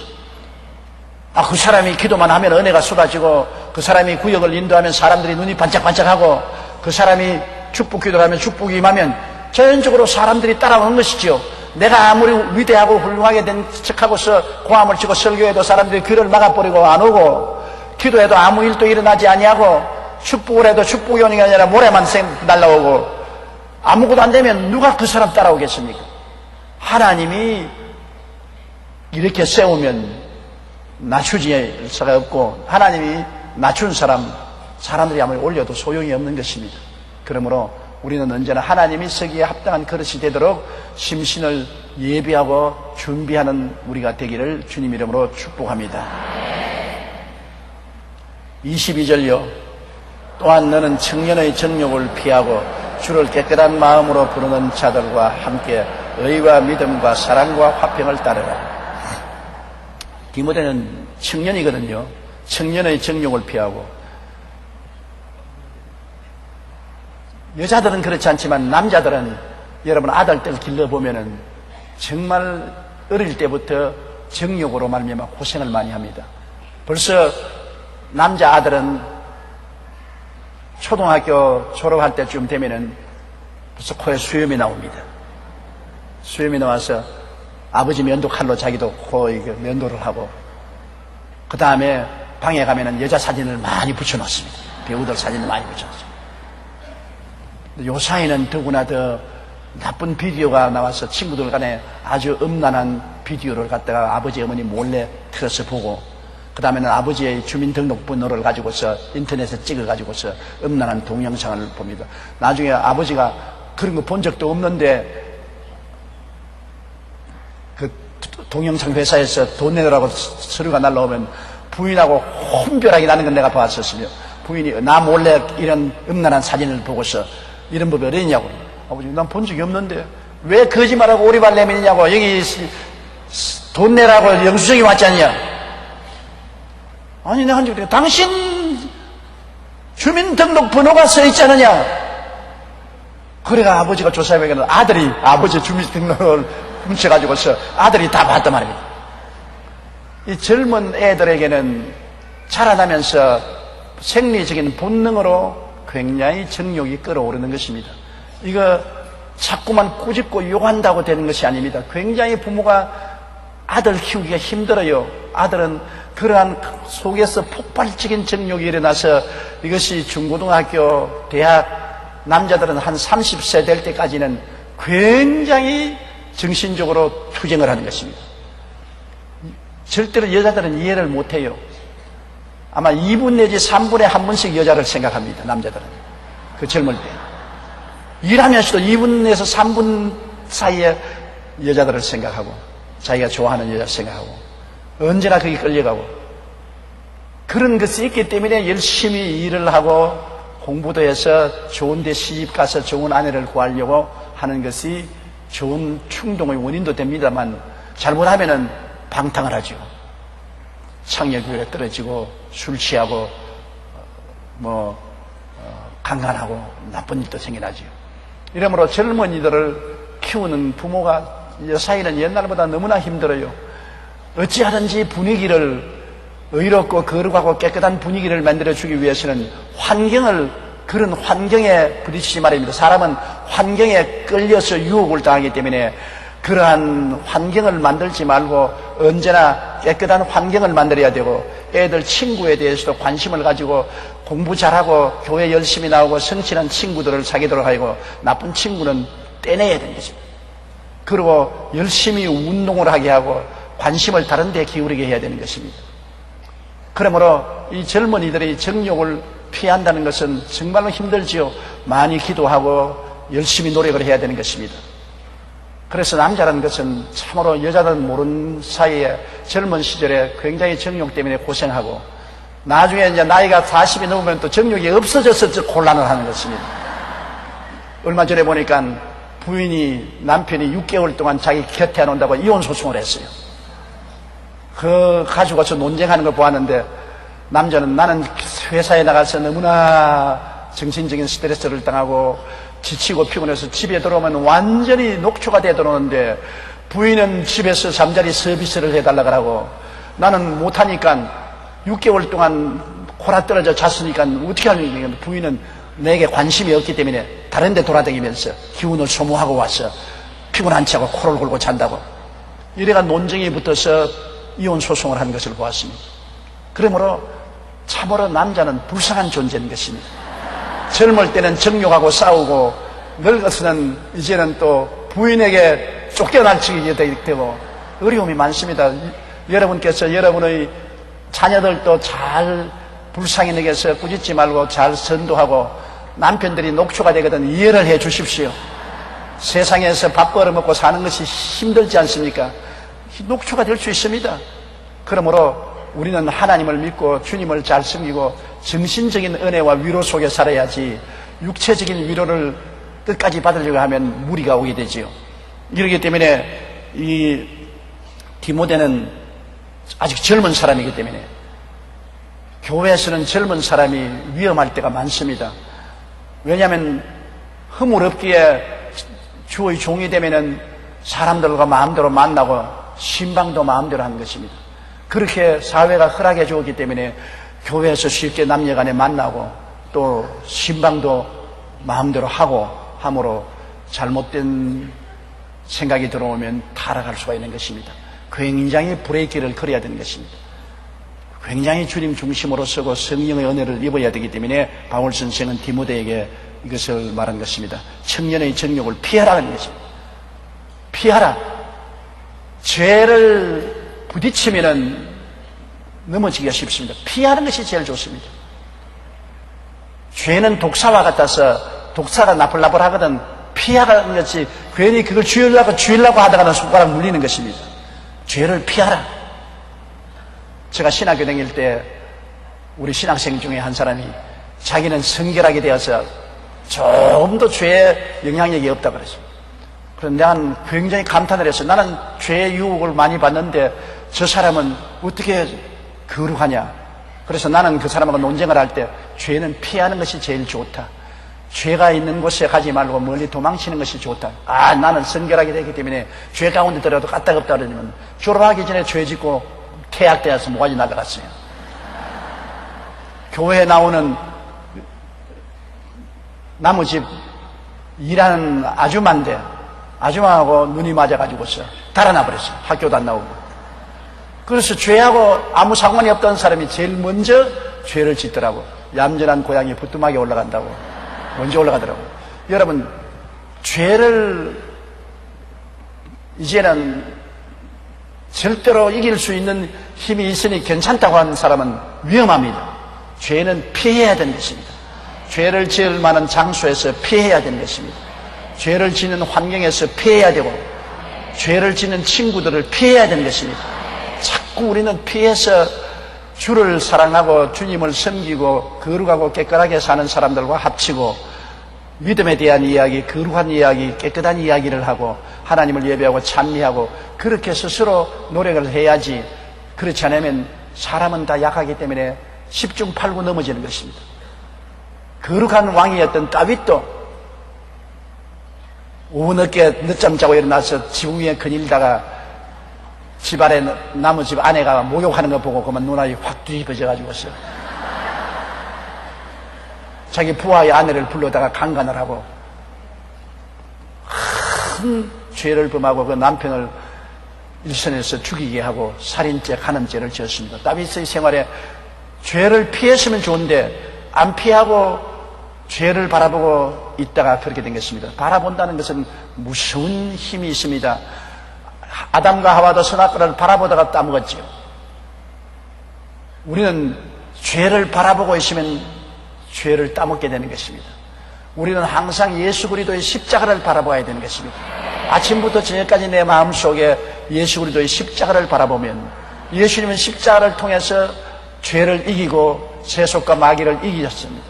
그 사람이 기도만 하면 은혜가 쏟아지고, 그 사람이 구역을 인도하면 사람들이 눈이 반짝반짝하고, 그 사람이 축복 기도를 하면 축복이 임하면 자연적으로 사람들이 따라오는 것이지요. 내가 아무리 위대하고 훌륭하게 된 척하고서 고함을 치고 설교해도 사람들이 귀를 막아버리고 안 오고, 기도해도 아무 일도 일어나지 아니하고, 축복을 해도 축복이 오는 게 아니라 모래만 날라오고, 아무것도 안 되면 누가 그 사람 따라오겠습니까? 하나님이 이렇게 세우면 낮추질 수가 없고, 하나님이 낮춘 사람들이 아무리 올려도 소용이 없는 것입니다. 그러므로 우리는 언제나 하나님이 서기에 합당한 그릇이 되도록 심신을 예비하고 준비하는 우리가 되기를 주님 이름으로 축복합니다. 22절요. 또한 너는 청년의 정욕을 피하고 주를 깨끗한 마음으로 부르는 자들과 함께 의와 믿음과 사랑과 화평을 따르라. 디모데는 청년이거든요. 청년의 정욕을 피하고, 여자들은 그렇지 않지만 남자들은 여러분 아들들 길러보면은 정말 어릴 때부터 정욕으로 말미암아 고생을 많이 합니다. 벌써 남자 아들은 초등학교 졸업할 때쯤 되면은 벌써 코에 수염이 나옵니다. 수염이 나와서 아버지 면도칼로 자기도 코 면도를 하고, 그 다음에 방에 가면은 여자 사진을 많이 붙여놓습니다. 배우들 사진을 많이 붙여놓습니다. 요 사이는 더구나 더 나쁜 비디오가 나와서 친구들 간에 아주 음란한 비디오를 갖다가 아버지 어머니 몰래 틀어서 보고, 그 다음에는 아버지의 주민등록번호를 가지고서 인터넷에 찍어가지고서 음란한 동영상을 봅니다. 나중에 아버지가 그런 거 본 적도 없는데 그 동영상 회사에서 돈 내놓으라고 서류가 날라오면 부인하고 혼별하게 나는 건 내가 봤었으며, 부인이 나 몰래 이런 음란한 사진을 보고서 이런 법이 어디냐고. 아버지, 난 본 적이 없는데 왜 거짓말하고 오리발 내미느냐고. 여기 돈 내라고 영수증이 왔지 않냐. 아니, 내가 한 적이 당신 주민등록번호가 써 있지 않느냐. 그래가 아버지가 조사해보니까 아들이 아버지 주민등록을 훔쳐가지고서 아들이 다 봤단 말입니다. 이 젊은 애들에게는 자라나면서 생리적인 본능으로 굉장히 정욕이 끌어오르는 것입니다. 이거 자꾸만 꾸짖고 욕한다고 되는 것이 아닙니다. 굉장히 부모가 아들 키우기가 힘들어요. 아들은 그러한 속에서 폭발적인 정욕이 일어나서 이것이 중고등학교, 대학, 남자들은 한 30세 될 때까지는 굉장히 정신적으로 투쟁을 하는 것입니다. 절대로 여자들은 이해를 못해요. 아마 2분 내지 3분에 1번씩 여자를 생각합니다. 남자들은. 그 젊을 때. 일하면서도 2분에서 3분 사이에 여자들을 생각하고, 자기가 좋아하는 여자 생각하고, 언제나 거기 끌려가고, 그런 것이 있기 때문에 열심히 일을 하고 공부도 해서 좋은 데 시집 가서 좋은 아내를 구하려고 하는 것이 좋은 충동의 원인도 됩니다만, 잘못하면은 방탕을 하죠. 창녀교회에 떨어지고 술 취하고 강간하고 나쁜 일도 생겨나죠. 이러므로 젊은이들을 키우는 부모가 이 사이는 옛날보다 너무나 힘들어요. 어찌하든지 분위기를 의롭고 거룩하고 깨끗한 분위기를 만들어주기 위해서는 그런 환경에 부딪히지 말아야 합니다. 사람은 환경에 끌려서 유혹을 당하기 때문에 그러한 환경을 만들지 말고 언제나 깨끗한 환경을 만들어야 되고, 애들 친구에 대해서도 관심을 가지고 공부 잘하고 교회 열심히 나오고 성실한 친구들을 사귀도록 하고, 나쁜 친구는 떼내야 되는 것입니다. 그리고 열심히 운동을 하게 하고 관심을 다른 데 기울이게 해야 되는 것입니다. 그러므로 이 젊은이들이 정욕을 피한다는 것은 정말로 힘들지요. 많이 기도하고 열심히 노력을 해야 되는 것입니다. 그래서 남자라는 것은 참으로 여자들은 모르는 사이에 젊은 시절에 굉장히 정욕 때문에 고생하고, 나중에 이제 나이가 40이 넘으면 또 정욕이 없어져서 곤란을 하는 것입니다. 얼마 전에 보니까 부인이 남편이 6개월 동안 자기 곁에 안 온다고 이혼 소송을 했어요. 그 가지고서 논쟁하는 걸 보았는데, 남자는 나는 회사에 나가서 너무나 정신적인 스트레스를 당하고 지치고 피곤해서 집에 들어오면 완전히 녹초가 되돌아오는데 부인은 집에서 잠자리 서비스를 해달라고 하고 나는 못하니까 6개월 동안 코라 떨어져 잤으니까 어떻게 하는 부인은 내게 관심이 없기 때문에 다른 데 돌아다니면서 기운을 소모하고 와서 피곤한 척하고 코를 골고 잔다고 이래가 논쟁이 붙어서 이혼 소송을 한 것을 보았습니다. 그러므로 참으로 남자는 불쌍한 존재인 것입니다. 젊을 때는 정욕하고 싸우고 늙어서는 이제는 또 부인에게 쫓겨날 지경이 되고 어려움이 많습니다. 여러분께서 여러분의 자녀들도 잘 불쌍히 여겨서 꾸짖지 말고 잘 선도하고 남편들이 녹초가 되거든 이해를 해 주십시오. 세상에서 밥 벌어먹고 사는 것이 힘들지 않습니까? 녹초가 될 수 있습니다. 그러므로 우리는 하나님을 믿고 주님을 잘 섬기고 정신적인 은혜와 위로 속에 살아야지 육체적인 위로를 끝까지 받으려고 하면 무리가 오게 되지요. 이러기 때문에 이 디모데는 아직 젊은 사람이기 때문에 교회에서는 젊은 사람이 위험할 때가 많습니다. 왜냐하면 허물없기에 주의 종이 되면은 사람들과 마음대로 만나고 신방도 마음대로 하는 것입니다. 그렇게 사회가 허락해 주었기 때문에 교회에서 쉽게 남녀간에 만나고 또 신방도 마음대로 하고 함으로 잘못된 생각이 들어오면 타락할 수가 있는 것입니다. 굉장히 브레이크를 걸어야 되는 것입니다. 굉장히 주님 중심으로 서고 성령의 은혜를 입어야 되기 때문에 바울 선생은 디모데에게 이것을 말한 것입니다. 청년의 정욕을 피하라는 것입니다. 피하라. 죄를 부딪히면은 넘어지기가 쉽습니다. 피하는 것이 제일 좋습니다. 죄는 독사와 같아서 독사가 나불나불 하거든 피하는 것이 괜히 그걸 쥐으려고 하다가는 손가락 물리는 것입니다. 죄를 피하라. 제가 신학교 다닐 때 우리 신학생 중에 한 사람이 자기는 성결하게 되어서 조금도 죄에 영향력이 없다 그랬어요. 그런데 난 굉장히 감탄을 했어요. 나는 죄의 유혹을 많이 받는데 저 사람은 어떻게 거룩하냐. 그래서 나는 그 사람하고 논쟁을 할 때 죄는 피하는 것이 제일 좋다. 죄가 있는 곳에 가지 말고 멀리 도망치는 것이 좋다. 나는 성결하게 되기 때문에 죄 가운데 들어도 까딱없다 그러면 졸업하기 전에 죄 짓고 퇴학되어서 모가지 날아갔어요. 교회에 나오는 나무집 일하는 아줌마인데 아줌마하고 눈이 맞아가지고서 달아나 버렸어요. 학교도 안 나오고. 그래서 죄하고 아무 상관이 없던 사람이 제일 먼저 죄를 짓더라고. 얌전한 고양이 부뚜막에 올라간다고. 먼저 올라가더라고. 여러분, 죄를 이제는 절대로 이길 수 있는 힘이 있으니 괜찮다고 하는 사람은 위험합니다. 죄는 피해야 되는 것입니다. 죄를 지을 만한 장소에서 피해야 되는 것입니다. 죄를 짓는 환경에서 피해야 되고 죄를 짓는 친구들을 피해야 되는 것입니다. 자꾸 우리는 피해서 주를 사랑하고 주님을 섬기고 거룩하고 깨끗하게 사는 사람들과 합치고 믿음에 대한 이야기, 거룩한 이야기, 깨끗한 이야기를 하고 하나님을 예배하고 찬미하고 그렇게 스스로 노력을 해야지. 그렇지 않으면 사람은 다 약하기 때문에 10중 8구 넘어지는 것입니다. 거룩한 왕이었던 다윗도 오후 늦게 늦잠 자고 일어나서 지붕 위에 거닐다가 집 아래 나무집 아내가 목욕하는 거 보고 그만 눈알이 확 뒤집어져가지고서 자기 부하의 아내를 불러다가 강간을 하고 큰 죄를 범하고 그 남편을 일선에서 죽이게 하고 살인죄, 간음죄를 지었습니다. 다윗의 생활에 죄를 피했으면 좋은데 안 피하고 죄를 바라보고 있다가 그렇게 된 것입니다. 바라본다는 것은 무서운 힘이 있습니다. 아담과 하와도 선악과를 바라보다가 따먹었지요. 우리는 죄를 바라보고 있으면 죄를 따먹게 되는 것입니다. 우리는 항상 예수 그리스도의 십자가를 바라봐야 되는 것입니다. 아침부터 저녁까지 내 마음속에 예수 그리스도의 십자가를 바라보면 예수님은 십자가를 통해서 죄를 이기고 세속과 마귀를 이기셨습니다.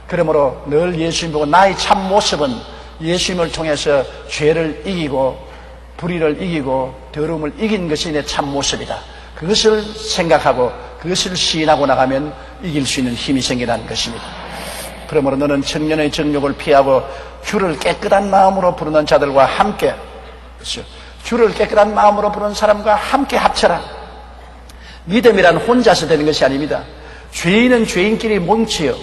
그러므로 늘 예수님 보고 나의 참 모습은 예수님을 통해서 죄를 이기고 불의를 이기고 더러움을 이긴 것이 내 참 모습이다. 그것을 생각하고 그것을 시인하고 나가면 이길 수 있는 힘이 생겨나는 것입니다. 그러므로 너는 청년의 정욕을 피하고 주를 깨끗한 마음으로 부르는 자들과 함께, 그렇죠? 주를 깨끗한 마음으로 부르는 사람과 함께 합쳐라. 믿음이란 혼자서 되는 것이 아닙니다. 죄인은 죄인끼리 뭉치어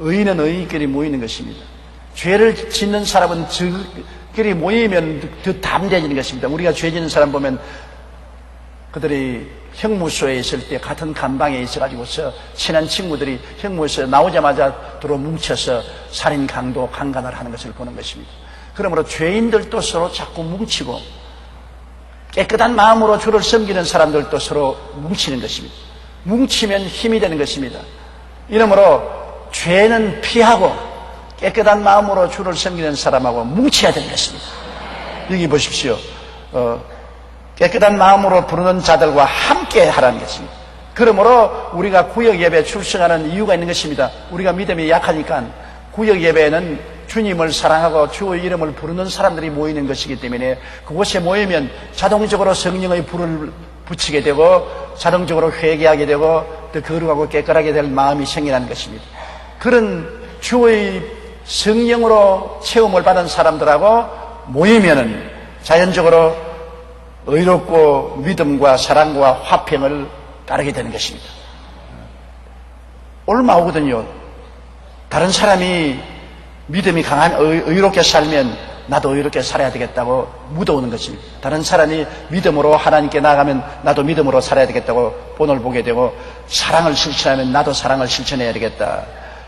의인은 의인끼리 모이는 것입니다. 죄를 짓는 사람은 저끼리 모이면 더 담대해지는 것입니다. 우리가 죄 짓는 사람 보면 그들이 형무소에 있을 때 같은 감방에 있어가지고서 친한 친구들이 형무소에 나오자마자 들어 뭉쳐서 살인, 강도, 강간을 하는 것을 보는 것입니다. 그러므로 죄인들도 서로 자꾸 뭉치고 깨끗한 마음으로 주를 섬기는 사람들도 서로 뭉치는 것입니다. 뭉치면 힘이 되는 것입니다. 이러므로 죄는 피하고 깨끗한 마음으로 주를 섬기는 사람하고 뭉쳐야 되는 것입니다. 여기 보십시오. 깨끗한 마음으로 부르는 자들과 함께 하라는 것입니다. 그러므로 우리가 구역 예배에 출석하는 이유가 있는 것입니다. 우리가 믿음이 약하니까 구역 예배에는 주님을 사랑하고 주의 이름을 부르는 사람들이 모이는 것이기 때문에 그곳에 모이면 자동적으로 성령의 불을 붙이게 되고 자동적으로 회개하게 되고 또 거룩하고 깨끗하게 될 마음이 생기는 것입니다. 그런 주의 성령으로 체험을 받은 사람들하고 모이면은 자연적으로 의롭고 믿음과 사랑과 화평을 따르게 되는 것입니다. 얼마 오거든요. 다른 사람이 믿음이 강한 의롭게 살면 나도 의롭게 살아야 되겠다고 묻어오는 것입니다. 다른 사람이 믿음으로 하나님께 나아가면 나도 믿음으로 살아야 되겠다고 본을 보게 되고 사랑을 실천하면 나도 사랑을 실천해야 되겠다.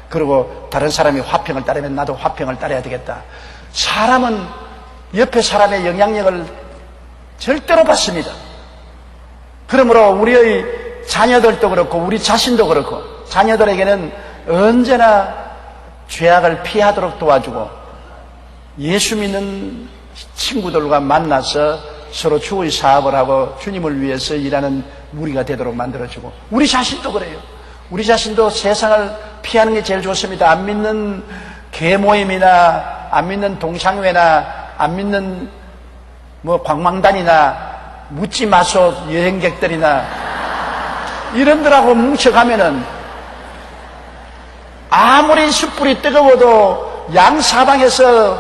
그리고 다른 사람이 화평을 따르면 나도 화평을 따라야 되겠다. 사람은 옆에 사람의 영향력을 절대로 받습니다. 그러므로 우리의 자녀들도 그렇고 우리 자신도 그렇고 자녀들에게는 언제나 죄악을 피하도록 도와주고 예수 믿는 친구들과 만나서 서로 주의 사업을 하고 주님을 위해서 일하는 무리가 되도록 만들어주고 우리 자신도 그래요. 우리 자신도 세상을 피하는 게 제일 좋습니다. 안 믿는 계모임이나 안 믿는 동창회나 안 믿는 광망단이나 묻지 마소 여행객들이나 이런들하고 뭉쳐가면은 아무리 숯불이 뜨거워도 양 사방에서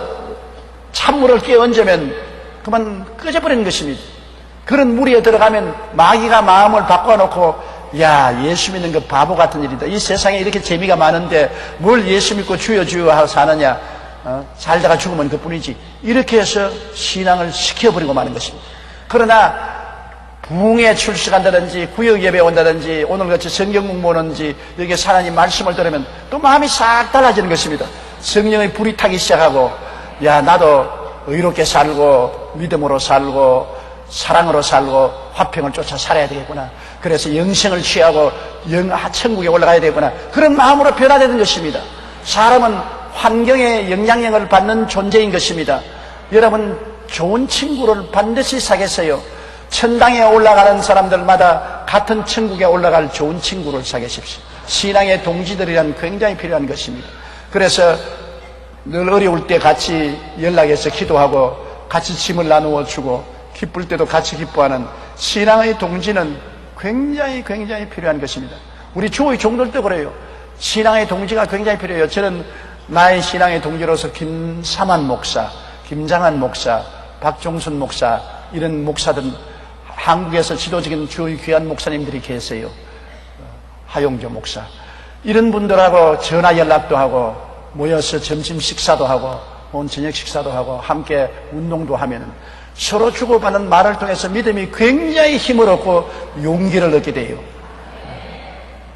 찬물을 끼얹으면 그만 꺼져버리는 것입니다. 그런 무리에 들어가면 마귀가 마음을 바꿔놓고 야 예수 믿는 거 바보 같은 일이다. 이 세상에 이렇게 재미가 많은데 뭘 예수 믿고 주여 주여 하고 사느냐. 살다가 죽으면 그뿐이지. 이렇게 해서 신앙을 시켜버리고 마는 것입니다. 그러나 부흥에 출석한다든지 구역 예배에 온다든지 오늘같이 성경 공부하는지 여기에 하나님 말씀을 들으면 또 마음이 싹 달라지는 것입니다. 성령의 불이 타기 시작하고 야 나도 의롭게 살고 믿음으로 살고 사랑으로 살고 화평을 쫓아 살아야 되겠구나. 그래서 영생을 취하고 천국에 올라가야 되겠구나. 그런 마음으로 변화되는 것입니다. 사람은 환경의 영향력을 받는 존재인 것입니다. 여러분 좋은 친구를 반드시 사귀세요. 천당에 올라가는 사람들마다 같은 천국에 올라갈 좋은 친구를 사귀십시오. 신앙의 동지들이란 굉장히 필요한 것입니다. 그래서 늘 어려울 때 같이 연락해서 기도하고 같이 짐을 나누어 주고 기쁠 때도 같이 기뻐하는 신앙의 동지는 굉장히 필요한 것입니다. 우리 주의 종들도 그래요. 신앙의 동지가 굉장히 필요해요. 저는 나의 신앙의 동지로서 김삼한 목사, 김장한 목사, 박종순 목사 이런 목사들은 한국에서 지도적인 주의 귀한 목사님들이 계세요. 하용조 목사 이런 분들하고 전화 연락도 하고 모여서 점심 식사도 하고 저녁 식사도 하고 함께 운동도 하면 서로 주고받는 말을 통해서 믿음이 굉장히 힘을 얻고 용기를 얻게 돼요.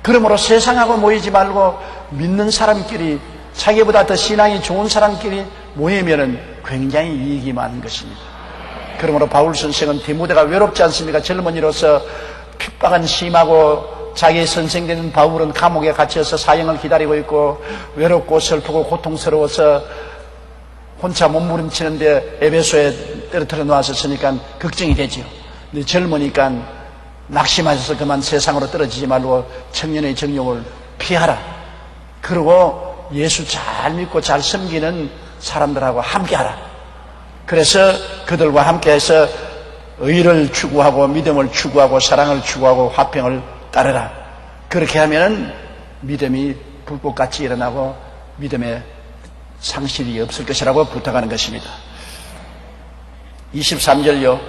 그러므로 세상하고 모이지 말고 믿는 사람끼리 자기보다 더 신앙이 좋은 사람끼리 모이면은 굉장히 이익이 많은 것입니다. 그러므로 바울 선생은 디모데가 외롭지 않습니까? 젊은이로서 핍박은 심하고 자기의 선생되는 바울은 감옥에 갇혀서 사형을 기다리고 있고 외롭고 슬프고 고통스러워서 혼자 몸부림치는데 에베소에 떨어뜨려 놓았으니까 걱정이 되죠. 근데 젊으니까 낙심하셔서 그만 세상으로 떨어지지 말고 청년의 정욕을 피하라. 그리고 예수 잘 믿고 잘 섬기는 사람들하고 함께하라. 그래서 그들과 함께해서 의를 추구하고 믿음을 추구하고 사랑을 추구하고 화평을 따르라. 그렇게 하면 믿음이 불꽃같이 일어나고 믿음의 상실이 없을 것이라고 부탁하는 것입니다. 23절요.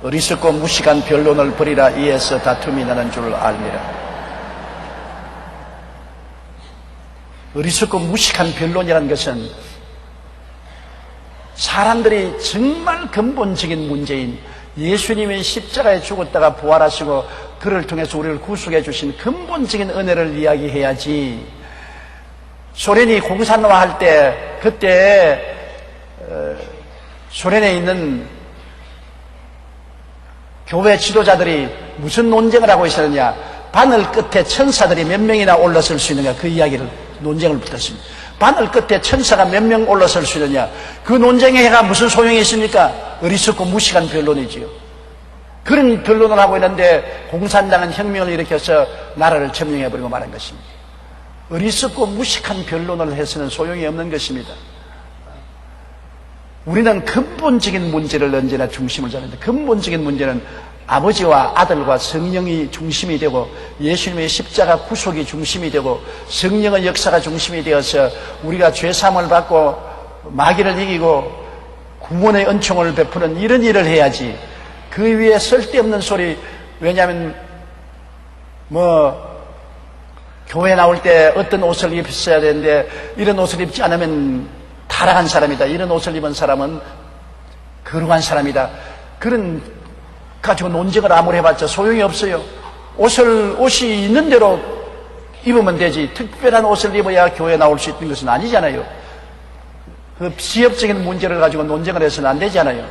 어리석고 무식한 변론을 버리라. 이에서 다툼이 나는 줄 알미라. 어리석고 무식한 변론이라는 것은 사람들이 정말 근본적인 문제인 예수님이 십자가에 죽었다가 부활하시고 그를 통해서 우리를 구속해 주신 근본적인 은혜를 이야기해야지. 소련이 공산화할 때 그때 소련에 있는 교회 지도자들이 무슨 논쟁을 하고 있었느냐. 바늘 끝에 천사들이 몇 명이나 올라설 수 있느냐. 그 이야기를 논쟁을 붙였습니다. 바늘 끝에 천사가 몇 명 올라설 수 있느냐. 그 논쟁의 해가 무슨 소용이 있습니까? 어리석고 무식한 변론이지요. 그런 변론을 하고 있는데 공산당은 혁명을 일으켜서 나라를 점령해버리고 말한 것입니다. 어리석고 무식한 변론을 해서는 소용이 없는 것입니다. 우리는 근본적인 문제를 언제나 중심을 잡는데, 근본적인 문제는 아버지와 아들과 성령이 중심이 되고 예수님의 십자가 구속이 중심이 되고 성령의 역사가 중심이 되어서 우리가 죄사함을 받고 마귀를 이기고 구원의 은총을 베푸는 이런 일을 해야지. 그 위에 쓸데없는 소리. 왜냐하면 교회 나올 때 어떤 옷을 입었어야 되는데 이런 옷을 입지 않으면 타락한 사람이다. 이런 옷을 입은 사람은 거룩한 사람이다. 그런 가지고 논쟁을 아무리 해봤자 소용이 없어요. 옷이 있는 대로 입으면 되지. 특별한 옷을 입어야 교회에 나올 수 있는 것은 아니잖아요. 그 지엽적인 문제를 가지고 논쟁을 해서는 안 되잖아요.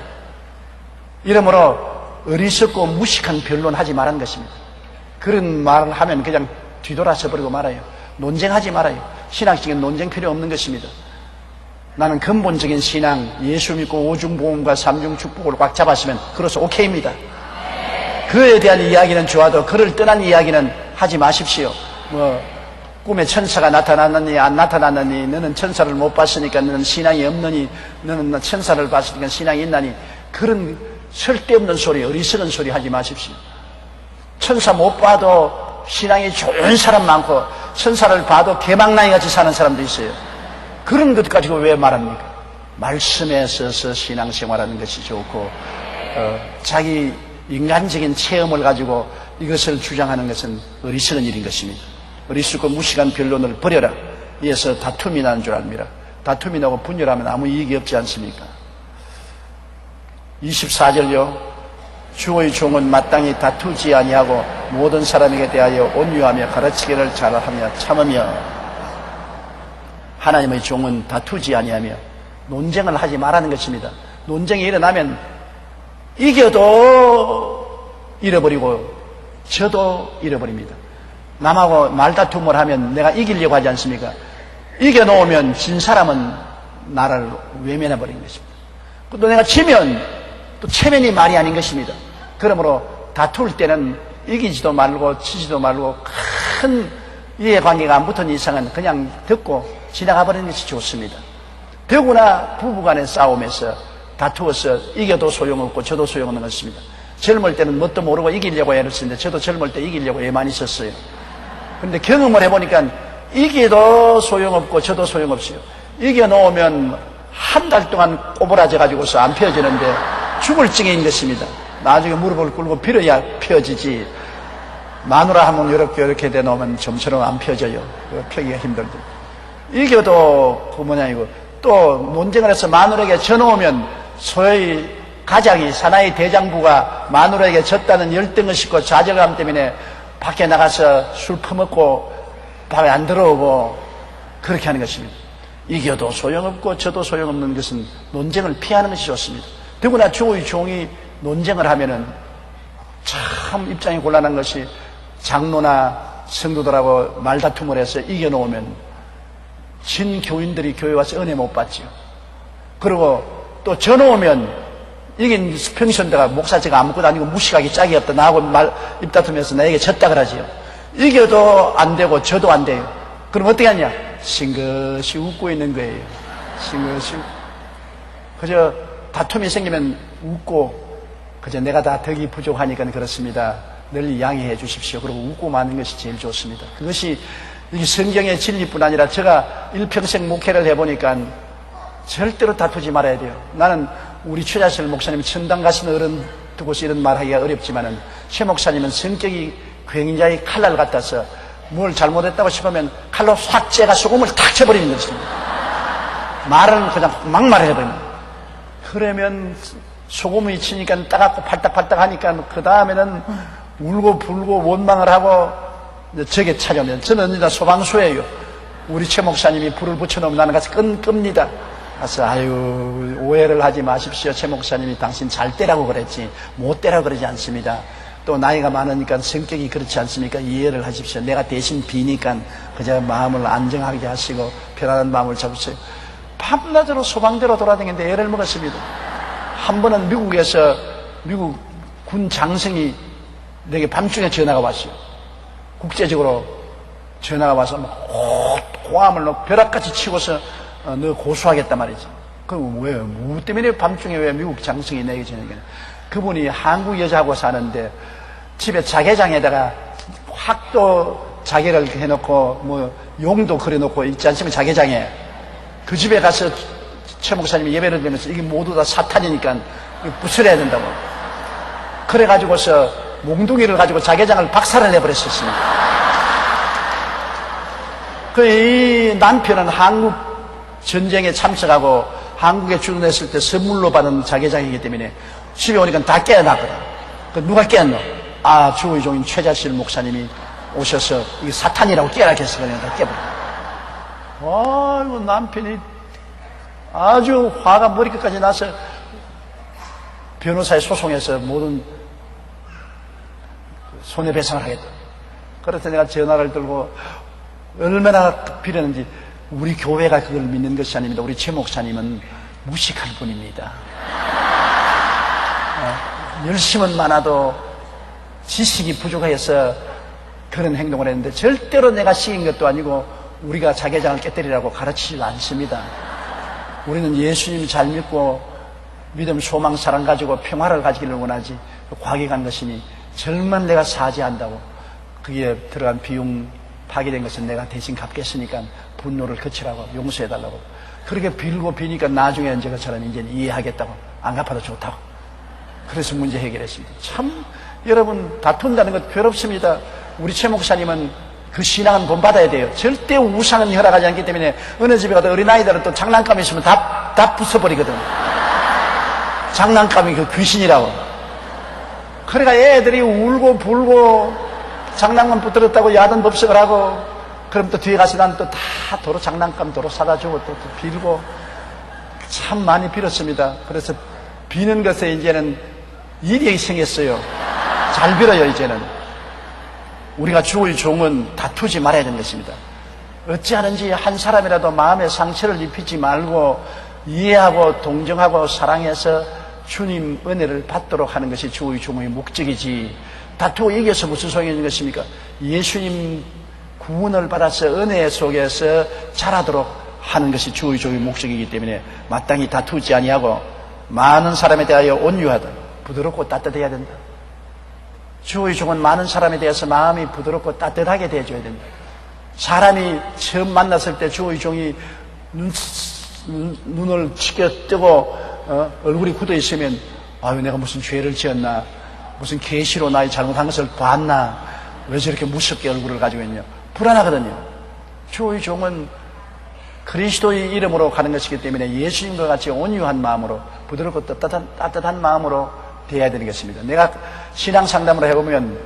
이러므로 어리석고 무식한 변론하지 말라는 것입니다. 그런 말을 하면 그냥 뒤돌아서 버리고 말아요. 논쟁하지 말아요. 신학적인 논쟁 필요 없는 것입니다. 나는 근본적인 신앙, 예수 믿고 오중보험과 삼중축복을 꽉 잡았으면 그래서 오케이입니다. 그에 대한 이야기는 좋아도 그를 떠난 이야기는 하지 마십시오. 꿈에 천사가 나타났느니 안 나타났느니, 너는 천사를 못 봤으니까 너는 신앙이 없느니, 너는 천사를 봤으니까 신앙이 있나니, 그런 쓸데없는 소리, 어리석은 소리 하지 마십시오. 천사 못 봐도 신앙이 좋은 사람 많고 천사를 봐도 개망나니 같이 사는 사람도 있어요. 그런 것 가지고 왜 말합니까? 말씀에 서서 신앙생활하는 것이 좋고 자기 인간적인 체험을 가지고 이것을 주장하는 것은 어리석은 일인 것입니다. 어리석고 무식한 변론을 버려라. 이에서 다툼이 나는 줄 압니다. 다툼이 나고 분열하면 아무 이익이 없지 않습니까? 24절요. 주의 종은 마땅히 다투지 아니하고 모든 사람에게 대하여 온유하며 가르치기를 잘하며 참으며. 하나님의 종은 다투지 아니하며 논쟁을 하지 말라는 것입니다. 논쟁이 일어나면 이겨도 잃어버리고 져도 잃어버립니다. 남하고 말다툼을 하면 내가 이기려고 하지 않습니까? 이겨놓으면 진 사람은 나를 외면해버리는 것입니다. 또 내가 지면 또 체면이 말이 아닌 것입니다. 그러므로 다툴 때는 이기지도 말고 지지도 말고 큰 이해관계가 안 붙은 이상은 그냥 듣고 지나가 버리는 것이 좋습니다. 더구나 부부간의 싸움에서 다투어서 이겨도 소용없고 져도 소용없는 것입니다. 젊을 때는 뭣도 모르고 이기려고 애를 쓰는데 저도 젊을 때 이기려고 애 많이 썼어요. 그런데 경험을 해보니까 이겨도 소용없고 져도 소용없어요. 이겨놓으면 한 달 동안 꼬부라져 가지고서 안 펴지는데 죽을 징인 것입니다. 나중에 무릎을 꿇고 빌어야 펴지지. 마누라 하면 이렇게 대놓으면 좀처럼 안 펴져요. 펴기가 힘들죠. 이겨도 이거 또 논쟁을 해서 마누라에게 져놓으면 소위 가장이 사나이 대장부가 마누라에게 졌다는 열등을 싣고 좌절감 때문에 밖에 나가서 술 퍼먹고 밤에 안 들어오고 그렇게 하는 것입니다. 이겨도 소용없고 져도 소용없는 것은 논쟁을 피하는 것이 좋습니다. 더구나 주의 종이 논쟁을 하면은 참 입장이 곤란한 것이 장로나 성도들하고 말다툼을 해서 이겨놓으면 진 교인들이 교회 와서 은혜 못 받지요. 그리고 또 져놓으면 이긴 평신도가 목사 제가 아무것도 아니고 무식하기 짝이 없다. 나하고 입다투면서 나에게 졌다 그러지요. 이겨도 안 되고 져도 안 돼요. 그럼 어떻게 하냐? 싱긋이 웃고 있는 거예요. 싱긋이. 그저 다툼이 생기면 웃고, 그저 내가 다 덕이 부족하니까 그렇습니다. 늘 양해해 주십시오. 그리고 웃고 마는 것이 제일 좋습니다. 그것이 이게 성경의 진리뿐 아니라 제가 일평생 목회를 해보니까 절대로 다투지 말아야 돼요. 나는 우리 최자실 목사님 천당 가신 어른 두고서 이런 말 하기가 어렵지만은 최 목사님은 성격이 굉장히 칼날 같아서 뭘 잘못했다고 싶으면 칼로 확 째가 소금을 탁 쳐버리는 것입니다. 말은 그냥 막말을 해버립니다. 그러면 소금이 치니까 따갑고 팔딱팔딱 하니까 그 다음에는 울고 불고 원망을 하고 저게 찾아오면 저는 이제 소방수예요. 우리 최 목사님이 불을 붙여놓으면 나는 가서 끕니다. 그래서 아유 오해를 하지 마십시오. 최 목사님이 당신 잘 떼라고 그랬지 못 떼라고 그러지 않습니다. 또 나이가 많으니까 성격이 그렇지 않습니까? 이해를 하십시오. 내가 대신 비니까 그저 마음을 안정하게 하시고 편안한 마음을 잡으세요. 밤낮으로 소방대로 돌아다니는데 애를 먹었습니다. 한 번은 미국에서 미국 군 장성이 내게 밤중에 전화가 왔어요. 국제적으로 전화가 와서 고함을 벼락같이 치고서 너 고소하겠단 말이지. 그럼 왜? 뭐 때문에 밤중에 왜 미국 장성이 내게 전화가? 그분이 한국 여자하고 사는데 집에 자개장에다가 학도 자개를 해놓고 뭐 용도 그려놓고 있지 않습니까? 자개장에. 그 집에 가서 최 목사님이 예배를 드리면서 이게 모두 다 사탄이니까 부숴야 된다고. 그래가지고서 몽둥이를 가지고 자개장을 박살을 내버렸었습니다. 이 남편은 한국 전쟁에 참석하고 한국에 출근했을 때 선물로 받은 자개장이기 때문에 집에 오니까 다 깨어나거든. 누가 깨었노? 아, 주의 종인 최자실 목사님이 오셔서 이게 사탄이라고 깨어나게 해서 그냥 다 깨버려. 아이고, 남편이 아주 화가 머리끝까지 나서 변호사에 소송해서 모든 손해배상을 하겠다. 그래서 내가 전화를 들고 얼마나 빌었는지 우리 교회가 그걸 믿는 것이 아닙니다. 우리 최 목사님은 무식할 뿐입니다. 열심은 많아도 지식이 부족해서 그런 행동을 했는데 절대로 내가 시킨 것도 아니고 우리가 자개장을 깨뜨리라고 가르치지 않습니다. 우리는 예수님 잘 믿고 믿음, 소망, 사랑 가지고 평화를 가지기를 원하지 과격한 것이니 절만 내가 사죄한다고 그게 들어간 비용 파기된 것은 내가 대신 갚겠으니까 분노를 그치라고 용서해달라고 그렇게 빌고 비니까 나중에 이제 그처럼 이제 이해하겠다고 안 갚아도 좋다고 그래서 문제 해결했습니다. 참 여러분 다툰다는 것 괴롭습니다. 우리 최 목사님은 그 신앙은 본받아야 돼요. 절대 우상은 허락하지 않기 때문에 어느 집에 가도 어린아이들은 또 장난감이 있으면 다 부숴버리거든. 장난감이 그 귀신이라고. 그러니까 애들이 울고 불고 장난감 부들었다고 야단 법석을 하고 그럼 또 뒤에 가서 난 또 다 도로 장난감 도로 사다 주고 또 빌고 참 많이 빌었습니다. 그래서 비는 것에 이제는 일이 생겼어요. 잘 빌어요. 이제는 우리가 주의 종은 다투지 말아야 되는 것입니다. 어찌하는지 한 사람이라도 마음에 상처를 입히지 말고 이해하고 동정하고 사랑해서 주님 은혜를 받도록 하는 것이 주의 종의 목적이지 다투고 이겨서 무슨 소용이 있는 것입니까? 예수님 구원을 받아서 은혜 속에서 자라도록 하는 것이 주의 종의 목적이기 때문에 마땅히 다투지 아니하고 많은 사람에 대하여 온유하다 부드럽고 따뜻해야 된다. 주의 종은 많은 사람에 대해서 마음이 부드럽고 따뜻하게 대해줘야 된다. 사람이 처음 만났을 때 주의 종이 눈을 치켜 뜨고 얼굴이 굳어 있으면 아유 내가 무슨 죄를 지었나 무슨 계시로 나의 잘못한 것을 봤나 왜 저렇게 무섭게 얼굴을 가지고 있냐 불안하거든요. 주의 종은 그리스도의 이름으로 가는 것이기 때문에 예수님과 같이 온유한 마음으로 부드럽고 따뜻한 마음으로 대해야 되는 것입니다. 내가 신앙상담을 해보면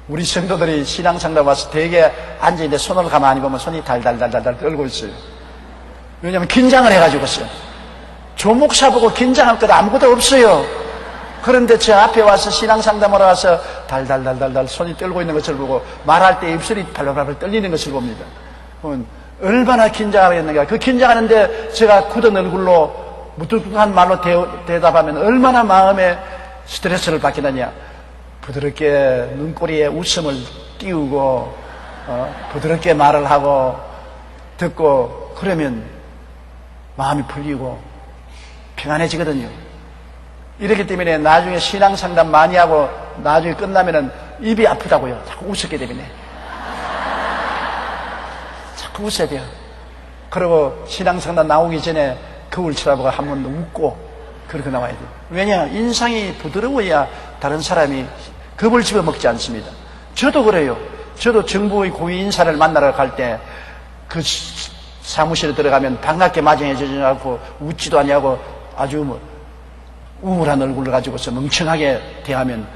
우리 성도들이 신앙상담 와서 대개 앉아있는데 손을 가만히 보면 손이 달달달달달 떨고 있어요. 왜냐하면 긴장을 해가지고 있어요. 조목사 보고 긴장할 것 아무것도 없어요. 그런데 제 앞에 와서 신앙상담하러 와서 달달달달달 손이 떨고 있는 것을 보고 말할 때 입술이 발발발 떨리는 것을 봅니다. 얼마나 긴장하겠는가. 그 긴장하는데 제가 굳은 얼굴로 무뚝뚝한 말로 대답하면 얼마나 마음에 스트레스를 받겠느냐. 부드럽게 눈꼬리에 웃음을 띄우고 부드럽게 말을 하고 듣고 그러면 마음이 풀리고 평안해지거든요. 이렇기 때문에 나중에 신앙상담 많이 하고 나중에 끝나면은 입이 아프다고요. 자꾸 웃었기 때문에. 자꾸 웃어야 돼요. 그리고 신앙생활 나오기 전에 거울 쳐다보고 한 번 웃고 그렇게 나와야 돼요. 왜냐? 인상이 부드러워야 다른 사람이 겁을 집어먹지 않습니다. 저도 그래요. 저도 정부의 고위 인사를 만나러 갈 때 그 사무실에 들어가면 반갑게 맞이해주지 않고 웃지도 아니하고 아주 우울한 얼굴을 가지고서 멍청하게 대하면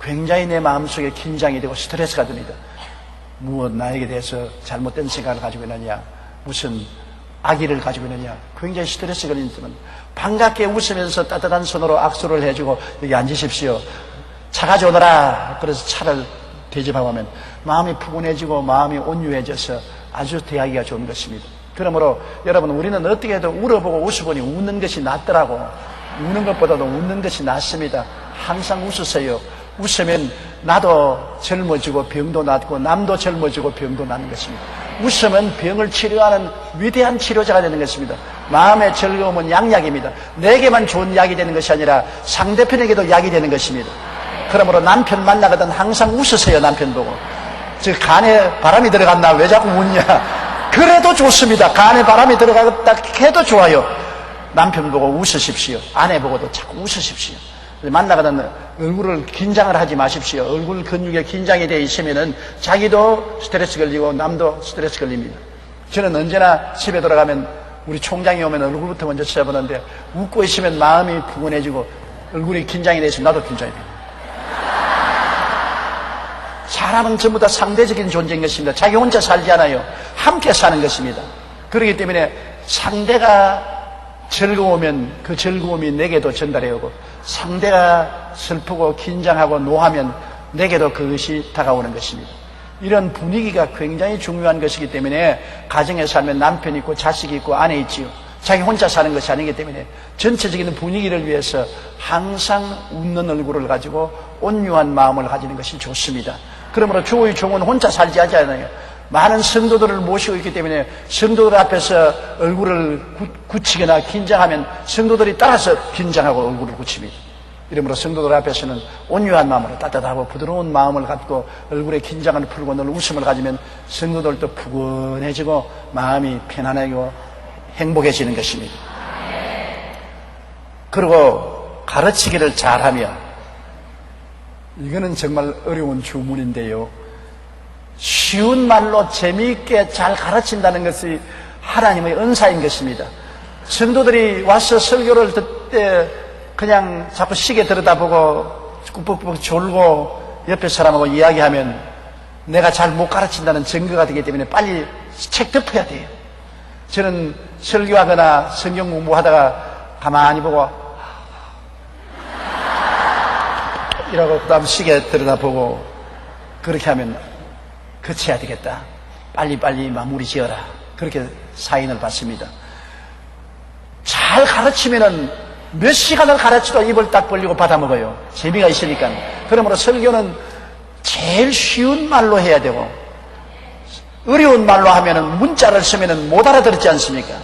굉장히 내 마음속에 긴장이 되고 스트레스가 됩니다. 무엇 나에게 대해서 잘못된 생각을 가지고 있느냐, 무슨 악의를 가지고 있느냐, 굉장히 스트레스 걸리지만 반갑게 웃으면서 따뜻한 손으로 악수를 해주고 여기 앉으십시오, 차 가져오너라, 그래서 차를 대접하고 하면 마음이 푸근해지고 마음이 온유해져서 아주 대하기가 좋은 것입니다. 그러므로 여러분, 우리는 어떻게 해도 울어보고 웃어보니 웃는 것이 낫더라고. 우는 것보다도 웃는 것이 낫습니다. 항상 웃으세요. 웃으면 나도 젊어지고 병도 낫고 남도 젊어지고 병도 낫는 것입니다. 웃으면 병을 치료하는 위대한 치료자가 되는 것입니다. 마음의 즐거움은 양약입니다. 내게만 좋은 약이 되는 것이 아니라 상대편에게도 약이 되는 것입니다. 그러므로 남편 만나거든 항상 웃으세요. 남편 보고. 즉 간에 바람이 들어갔나 왜 자꾸 웃냐, 그래도 좋습니다. 간에 바람이 들어갔다 해도 좋아요. 남편 보고 웃으십시오. 아내 보고도 자꾸 웃으십시오. 만나거든 얼굴을 긴장을 하지 마십시오. 얼굴 근육에 긴장이 되어 있으면은 자기도 스트레스 걸리고 남도 스트레스 걸립니다. 저는 언제나 집에 돌아가면 우리 총장이 오면 얼굴부터 먼저 쳐다보는데 웃고 있으면 마음이 푸근해지고 얼굴이 긴장이 되어 있으면 나도 긴장이 됩니다. 사람은 전부 다 상대적인 존재인 것입니다. 자기 혼자 살지 않아요. 함께 사는 것입니다. 그렇기 때문에 상대가 즐거우면 그 즐거움이 내게도 전달해 오고, 상대가 슬프고 긴장하고 노하면 내게도 그것이 다가오는 것입니다. 이런 분위기가 굉장히 중요한 것이기 때문에 가정에 살면 남편이 있고 자식이 있고 아내 있지요. 자기 혼자 사는 것이 아니기 때문에 전체적인 분위기를 위해서 항상 웃는 얼굴을 가지고 온유한 마음을 가지는 것이 좋습니다. 그러므로 주의 종은 혼자 살지 않아요. 많은 성도들을 모시고 있기 때문에 성도들 앞에서 얼굴을 굳히거나 긴장하면 성도들이 따라서 긴장하고 얼굴을 굳힙니다. 이러므로 성도들 앞에서는 온유한 마음으로 따뜻하고 부드러운 마음을 갖고 얼굴에 긴장을 풀고 늘 웃음을 가지면 성도들도 푸근해지고 마음이 편안하고 행복해지는 것입니다. 그리고 가르치기를 잘하며, 이거는 정말 어려운 주문인데요, 쉬운 말로 재미있게 잘 가르친다는 것이 하나님의 은사인 것입니다. 성도들이 와서 설교를 듣을 때 그냥 자꾸 시계 들여다보고 꾹꾹꾹 졸고 옆에 사람하고 이야기하면 내가 잘 못 가르친다는 증거가 되기 때문에 빨리 책 덮어야 돼요. 저는 설교하거나 성경 공부하다가 가만히 보고 이러고 그 다음 시계 들여다보고 그렇게 하면 그쳐야 되겠다, 빨리빨리 마무리 지어라, 그렇게 사인을 받습니다. 잘 가르치면은 몇 시간을 가르쳐도 입을 딱 벌리고 받아먹어요. 재미가 있으니까. 그러므로 설교는 제일 쉬운 말로 해야 되고, 어려운 말로 하면은 문자를 쓰면은 못 알아듣지 않습니까?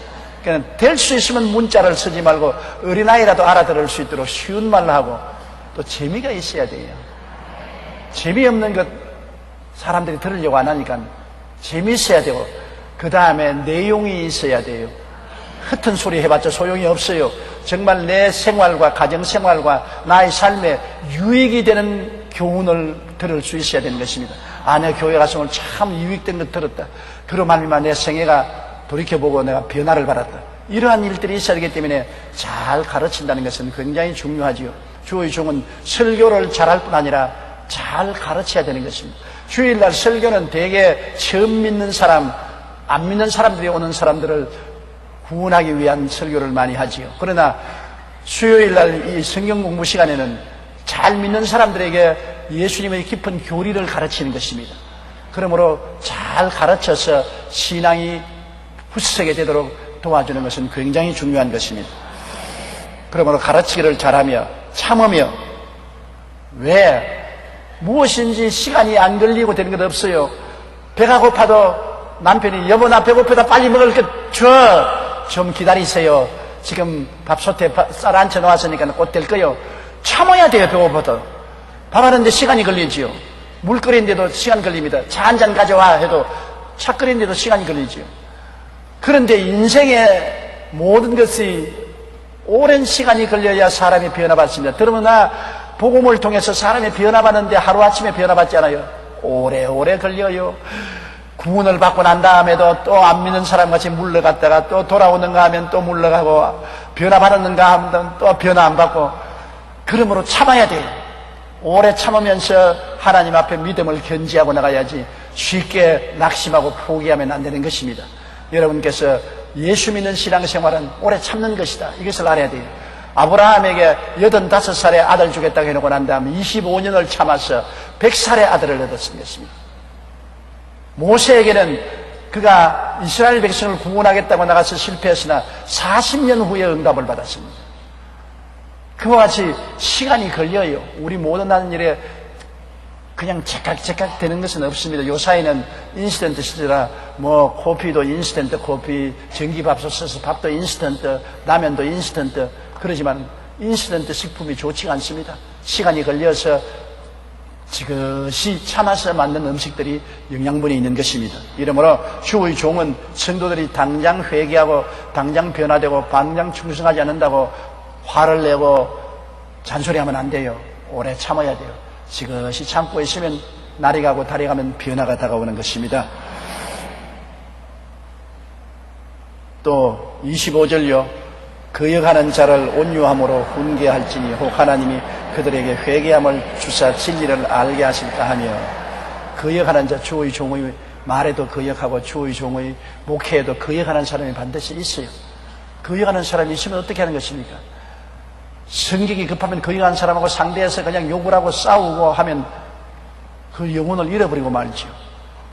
그러니까 될 수 있으면 문자를 쓰지 말고 어린아이라도 알아들을 수 있도록 쉬운 말로 하고, 또 재미가 있어야 돼요. 재미없는 것 사람들이 들으려고 안 하니까 재미있어야 되고, 그 다음에 내용이 있어야 돼요. 흩은 소리 해봤자 소용이 없어요. 정말 내 생활과 가정생활과 나의 삶에 유익이 되는 교훈을 들을 수 있어야 되는 것입니다. 아, 내 교회 가서 오늘 참 유익된 것 들었다, 그로 말미암아 내 생애가 돌이켜보고 내가 변화를 받았다, 이러한 일들이 있어야 되기 때문에 잘 가르친다는 것은 굉장히 중요하지요. 주의 종은 설교를 잘할 뿐 아니라 잘 가르쳐야 되는 것입니다. 주일날 설교는 대개 처음 믿는 사람, 안 믿는 사람들이 오는 사람들을 구원하기 위한 설교를 많이 하지요. 그러나 수요일날 이 성경 공부 시간에는 잘 믿는 사람들에게 예수님의 깊은 교리를 가르치는 것입니다. 그러므로 잘 가르쳐서 신앙이 굳세게 되도록 도와주는 것은 굉장히 중요한 것입니다. 그러므로 가르치기를 잘하며 참으며, 왜? 무엇인지 시간이 안 걸리고 되는 것 없어요. 배가 고파도 남편이 여보 나 배고프다 빨리 먹을 것 줘, 좀 기다리세요, 지금 밥솥에 쌀 앉혀 놓았으니까 곧 될 거요. 참아야 돼요. 배고파도. 밥 하는데 시간이 걸리지요. 물 끓이는데도 시간 걸립니다. 차 한 잔 가져와 해도 차 끓이는데도 시간이 걸리죠. 그런데 인생의 모든 것이 오랜 시간이 걸려야 사람이 변화받습니다. 그러나 복음을 통해서 사람이 변화받는데 하루아침에 변화받지 않아요. 오래오래 걸려요. 구원을 받고 난 다음에도 또 안 믿는 사람같이 물러갔다가 또 돌아오는가 하면 또 물러가고, 변화받았는가 하면 또 변화 안 받고, 그러므로 참아야 돼요. 오래 참으면서 하나님 앞에 믿음을 견지하고 나가야지 쉽게 낙심하고 포기하면 안 되는 것입니다. 여러분께서 예수 믿는 신앙생활은 오래 참는 것이다, 이것을 알아야 돼요. 아브라함에게 85살에 아들 주겠다고 해놓고 난 다음에 25년을 참아서 100살의 아들을 얻었습니다. 모세에게는 그가 이스라엘 백성을 구원하겠다고 나가서 실패했으나 40년 후에 응답을 받았습니다. 그와 같이 시간이 걸려요. 우리 모든 하는 일에 그냥 제깍제깍 되는 것은 없습니다. 요사이는 인스턴트 시대라 커피도 인스턴트 커피, 전기밥솥 써서 밥도 인스턴트, 라면도 인스턴트. 그러지만 인스턴트 식품이 좋지가 않습니다. 시간이 걸려서 지그시 참아서 만든 음식들이 영양분이 있는 것입니다. 이러므로 주의 종은 성도들이 당장 회개하고 당장 변화되고 당장 충성하지 않는다고 화를 내고 잔소리하면 안 돼요. 오래 참아야 돼요. 지그시 참고 있으면 날이 가고 달이 가면 변화가 다가오는 것입니다. 또 25절요. 거역하는 자를 온유함으로 훈계할지니 혹 하나님이 그들에게 회개함을 주사 진리를 알게 하실까 하며, 거역하는 자, 주의 종의 말에도 거역하고 주의 종의 목회에도 거역하는 사람이 반드시 있어요. 거역하는 사람이 있으면 어떻게 하는 것입니까? 성격이 급하면 거역하는 사람하고 상대해서 그냥 욕을 하고 싸우고 하면 그 영혼을 잃어버리고 말죠.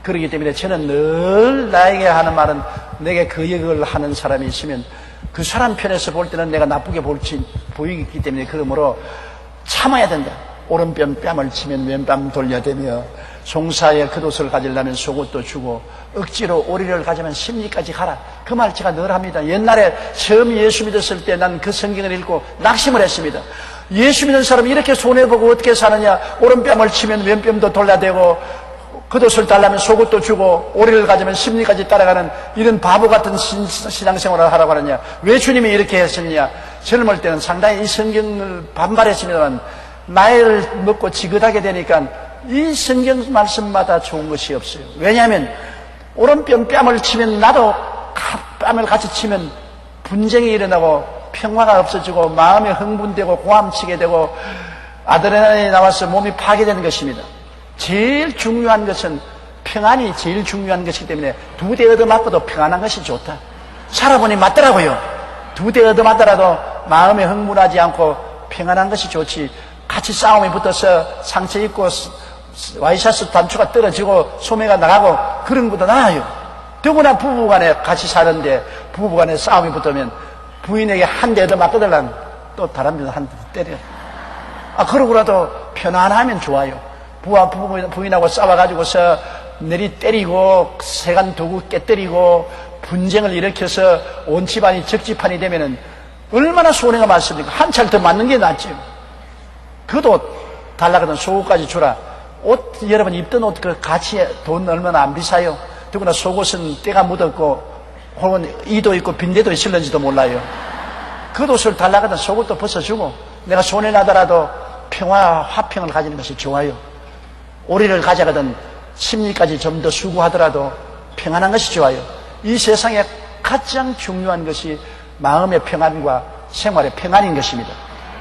그렇기 때문에 저는 늘 나에게 하는 말은, 내게 거역을 하는 사람이 있으면 그 사람 편에서 볼 때는 내가 나쁘게 보이기 때문에, 그러므로 참아야 된다. 오른뺨 뺨을 치면 왼뺨 돌려대며, 송사에 겉옷을 가지려면 속옷도 주고, 억지로 오리를 가지면 심리까지 가라. 그 말 제가 늘 합니다. 옛날에 처음 예수 믿었을 때 난 그 성경을 읽고 낙심을 했습니다. 예수 믿는 사람이 이렇게 손해보고 어떻게 사느냐. 오른뺨을 치면 왼뺨도 돌려대고, 겉옷을 달라면 속옷도 주고, 오리를 가지면 심리까지 따라가는 이런 바보 같은 신앙생활을 하라고 하느냐. 왜 주님이 이렇게 했었냐. 젊을 때는 상당히 이 성경을 반발했습니다만, 나이를 먹고 지긋하게 되니까 이 성경 말씀마다 좋은 것이 없어요. 왜냐하면 오른뺨 뺨을 치면, 나도 뺨을 같이 치면 분쟁이 일어나고 평화가 없어지고 마음이 흥분되고 고함치게 되고 아드레날린이 나와서 몸이 파괴되는 것입니다. 제일 중요한 것은 평안이 제일 중요한 것이기 때문에 두 대 얻어맞고도 평안한 것이 좋다. 살아보니 맞더라고요. 두 대 얻어맞더라도 마음에 흥분하지 않고 평안한 것이 좋지, 같이 싸움이 붙어서 상처 입고 와이셔츠 단추가 떨어지고 소매가 나가고 그런 것보다 나아요. 더구나 부부간에 같이 사는데 부부간에 싸움이 붙으면 부인에게 한 대 얻어맞거들란 또 다른 분 한 대 때려. 그러고라도 편안하면 좋아요. 부와 부인하고 싸워가지고서 내리 때리고 세간 도구 깨뜨리고 분쟁을 일으켜서 온 집안이 적지판이 되면은 얼마나 손해가 많습니까? 한 차를 더 맞는 게 낫죠. 그것도 달라거든 속옷까지 주라. 옷, 여러분 입던 옷 그 같이 돈 얼마나 안 비싸요? 더구나 속옷은 때가 묻었고 혹은 이도 있고 빈대도 있을는지도 몰라요. 그 옷을 달라거든 속옷도 벗어주고, 내가 손해나더라도 평화, 화평을 가지는 것이 좋아요. 오리를 가져가든 심리까지 좀 더 수고하더라도 평안한 것이 좋아요. 이 세상에 가장 중요한 것이 마음의 평안과 생활의 평안인 것입니다.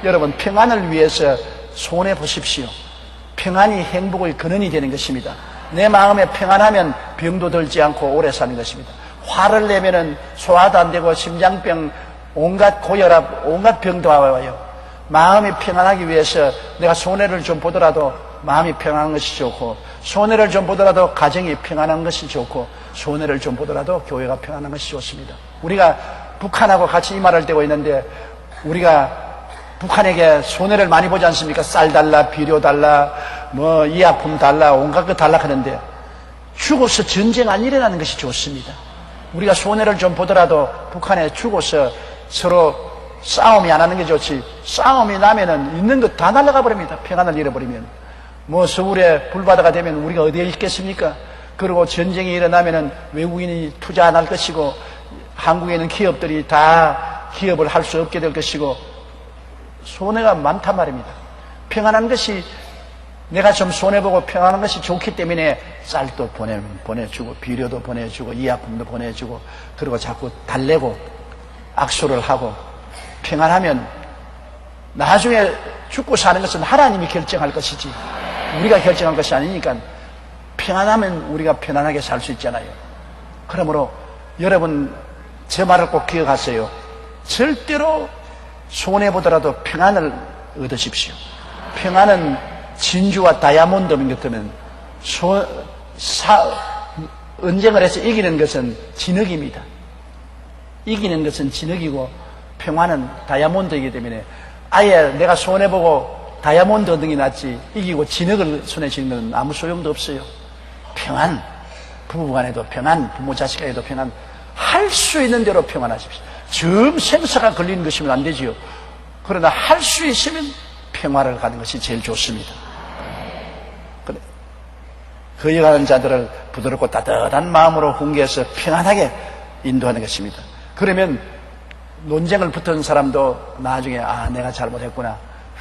여러분, 평안을 위해서 손해보십시오. 평안이 행복의 근원이 되는 것입니다. 내 마음에 평안하면 병도 들지 않고 오래 사는 것입니다. 화를 내면은 소화도 안 되고 심장병, 온갖 고혈압, 온갖 병도 와요. 마음이 평안하기 위해서 내가 손해를 좀 보더라도 마음이 평안한 것이 좋고, 손해를 좀 보더라도 가정이 평안한 것이 좋고, 손해를 좀 보더라도 교회가 평안한 것이 좋습니다. 우리가 북한하고 같이 이 말을 떼고 있는데, 우리가 북한에게 손해를 많이 보지 않습니까? 쌀 달라, 비료 달라, 의약품 달라, 온갖 것 달라 하는데, 죽어서 전쟁 안 일어나는 것이 좋습니다. 우리가 손해를 좀 보더라도 북한에 죽어서 서로 싸움이 안 하는 게 좋지, 싸움이 나면은 있는 것 다 날아가 버립니다. 평안을 잃어버리면. 서울에 불바다가 되면 우리가 어디에 있겠습니까? 그리고 전쟁이 일어나면은 외국인이 투자 안 할 것이고, 한국에는 기업들이 다 기업을 할 수 없게 될 것이고, 손해가 많단 말입니다. 평안한 것이, 내가 좀 손해보고 평안한 것이 좋기 때문에 쌀도 보내주고, 비료도 보내주고, 이약품도 보내주고, 그리고 자꾸 달래고, 악수를 하고, 평안하면 나중에 죽고 사는 것은 하나님이 결정할 것이지, 우리가 결정할 것이 아니니까, 평안하면 우리가 편안하게 살 수 있잖아요. 그러므로 여러분, 제 말을 꼭 기억하세요. 절대로 손해보더라도 평안을 얻으십시오. 평안은 진주와 다이아몬드인 것들은 언쟁을 해서 이기는 것은 진흙입니다. 이기는 것은 진흙이고 평안은 다이아몬드이기 때문에 아예 내가 손해보고 다이아몬드 얻는 게 낫지, 이기고 진흙을 손에 쥐는 건 아무 소용도 없어요. 평안, 부부간에도 평안, 부모 자식 간에도 평안, 할 수 있는 대로 평안하십시오. 점 생사가 걸리는 것이면 안 되지요. 그러나 할 수 있으면 평화를 가는 것이 제일 좋습니다. 그래, 거역하는 자들을 부드럽고 따뜻한 마음으로 훈계해서 평안하게 인도하는 것입니다. 그러면 논쟁을 붙은 사람도 나중에 내가 잘못했구나,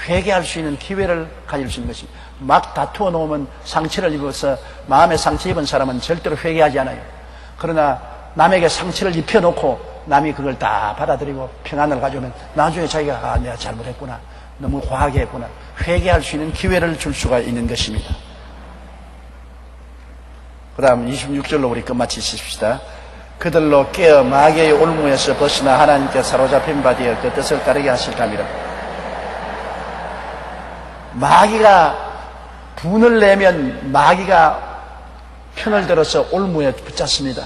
회개할 수 있는 기회를 가질 수 있는 것입니다. 막 다투어 놓으면 상처를 입어서 마음에 상처 입은 사람은 절대로 회개하지 않아요. 그러나 남에게 상처를 입혀놓고 남이 그걸 다 받아들이고 평안을 가져오면 나중에 자기가 내가 잘못했구나, 너무 과하게 했구나, 회개할 수 있는 기회를 줄 수가 있는 것입니다. 그 다음 26절로 우리 끝마치십시다. 그들로 깨어 마귀의 올무에서 벗어나 하나님께 사로잡힌 바 되어 그 뜻을 따르게 하실 감이라. 마귀가 분을 내면 마귀가 편을 들어서 올무에 붙잡습니다.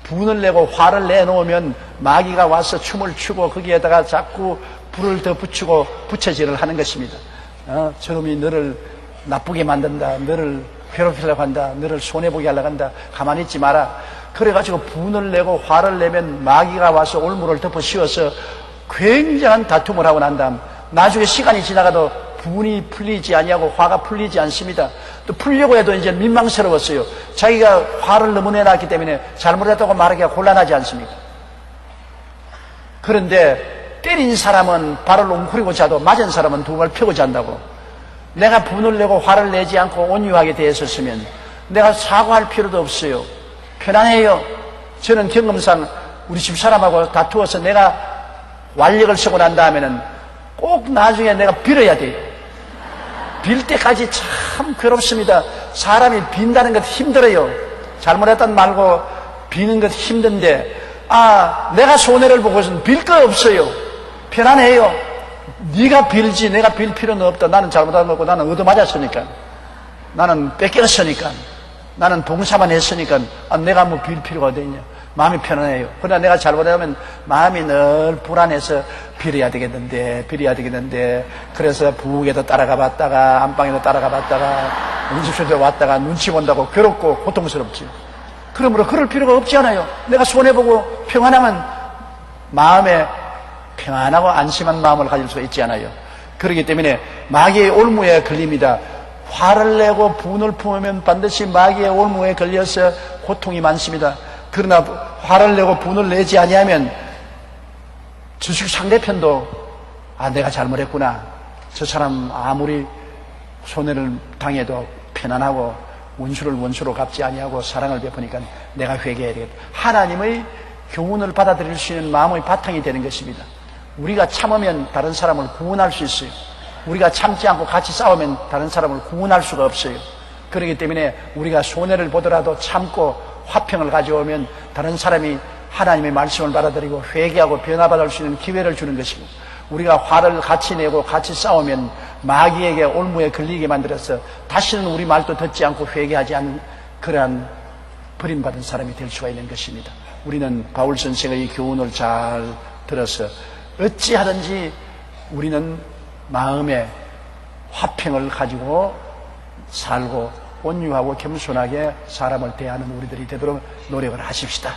분을 내고 화를 내놓으면 마귀가 와서 춤을 추고 거기에다가 자꾸 불을 더 붙이고 부채질을 하는 것입니다. 저놈이 너를 나쁘게 만든다, 너를 괴롭히려고 한다, 너를 손해보게 하려고 한다, 가만히 있지 마라. 그래가지고 분을 내고 화를 내면 마귀가 와서 올무를 덮어 씌워서 굉장한 다툼을 하고 난 다음 나중에 시간이 지나가도 분이 풀리지 아니하고 화가 풀리지 않습니다. 또 풀려고 해도 이제 민망스러웠어요. 자기가 화를 너무 내놨기 때문에 잘못했다고 말하기가 곤란하지 않습니까? 그런데 때린 사람은 발을 웅크리고 자도 맞은 사람은 두 발 펴고 잔다고. 내가 분을 내고 화를 내지 않고 온유하게 대했었으면 내가 사과할 필요도 없어요. 편안해요. 저는 경험상 우리 집사람하고 다투어서 내가 완력을 쓰고 난 다음에는 꼭 나중에 내가 빌어야 돼요. 빌 때까지 참 괴롭습니다. 사람이 빈다는 것 힘들어요. 잘못했단 말고 비는 것 힘든데, 내가 손해를 보고서는 빌 거 없어요. 편안해요. 네가 빌지 내가 빌 필요는 없다. 나는 잘못한 거고, 나는 얻어맞았으니까, 나는 뺏겼으니까, 나는 봉사만 했으니까 내가 뭐 빌 필요가 어디 있냐. 마음이 편안해요. 그러나 내가 잘못하면 마음이 늘 불안해서 빌어야 되겠는데 그래서 부엌에도 따라가 봤다가 안방에도 따라가 봤다가 음식실에 왔다가 눈치 본다고 괴롭고 고통스럽지. 그러므로 그럴 필요가 없지 않아요. 내가 손해보고 평안하면 마음에 평안하고 안심한 마음을 가질 수가 있지 않아요. 그렇기 때문에 마귀의 올무에 걸립니다. 화를 내고 분을 품으면 반드시 마귀의 올무에 걸려서 고통이 많습니다. 그러나 화를 내고 분을 내지 아니하면 저쪽 상대편도 내가 잘못했구나, 저 사람 아무리 손해를 당해도 편안하고 원수를 원수로 갚지 아니하고 사랑을 베푸니까 내가 회개해야 되겠다. 하나님의 교훈을 받아들일 수 있는 마음의 바탕이 되는 것입니다. 우리가 참으면 다른 사람을 구원할 수 있어요. 우리가 참지 않고 같이 싸우면 다른 사람을 구원할 수가 없어요. 그렇기 때문에 우리가 손해를 보더라도 참고 화평을 가져오면 다른 사람이 하나님의 말씀을 받아들이고 회개하고 변화받을 수 있는 기회를 주는 것이고, 우리가 화를 같이 내고 같이 싸우면 마귀에게 올무에 걸리게 만들어서 다시는 우리 말도 듣지 않고 회개하지 않는 그러한 버림받은 사람이 될 수가 있는 것입니다. 우리는 바울 선생의 이 교훈을 잘 들어서 어찌하든지 우리는 마음에 화평을 가지고 살고 온유하고 겸손하게 사람을 대하는 우리들이 되도록 노력을 하십시다.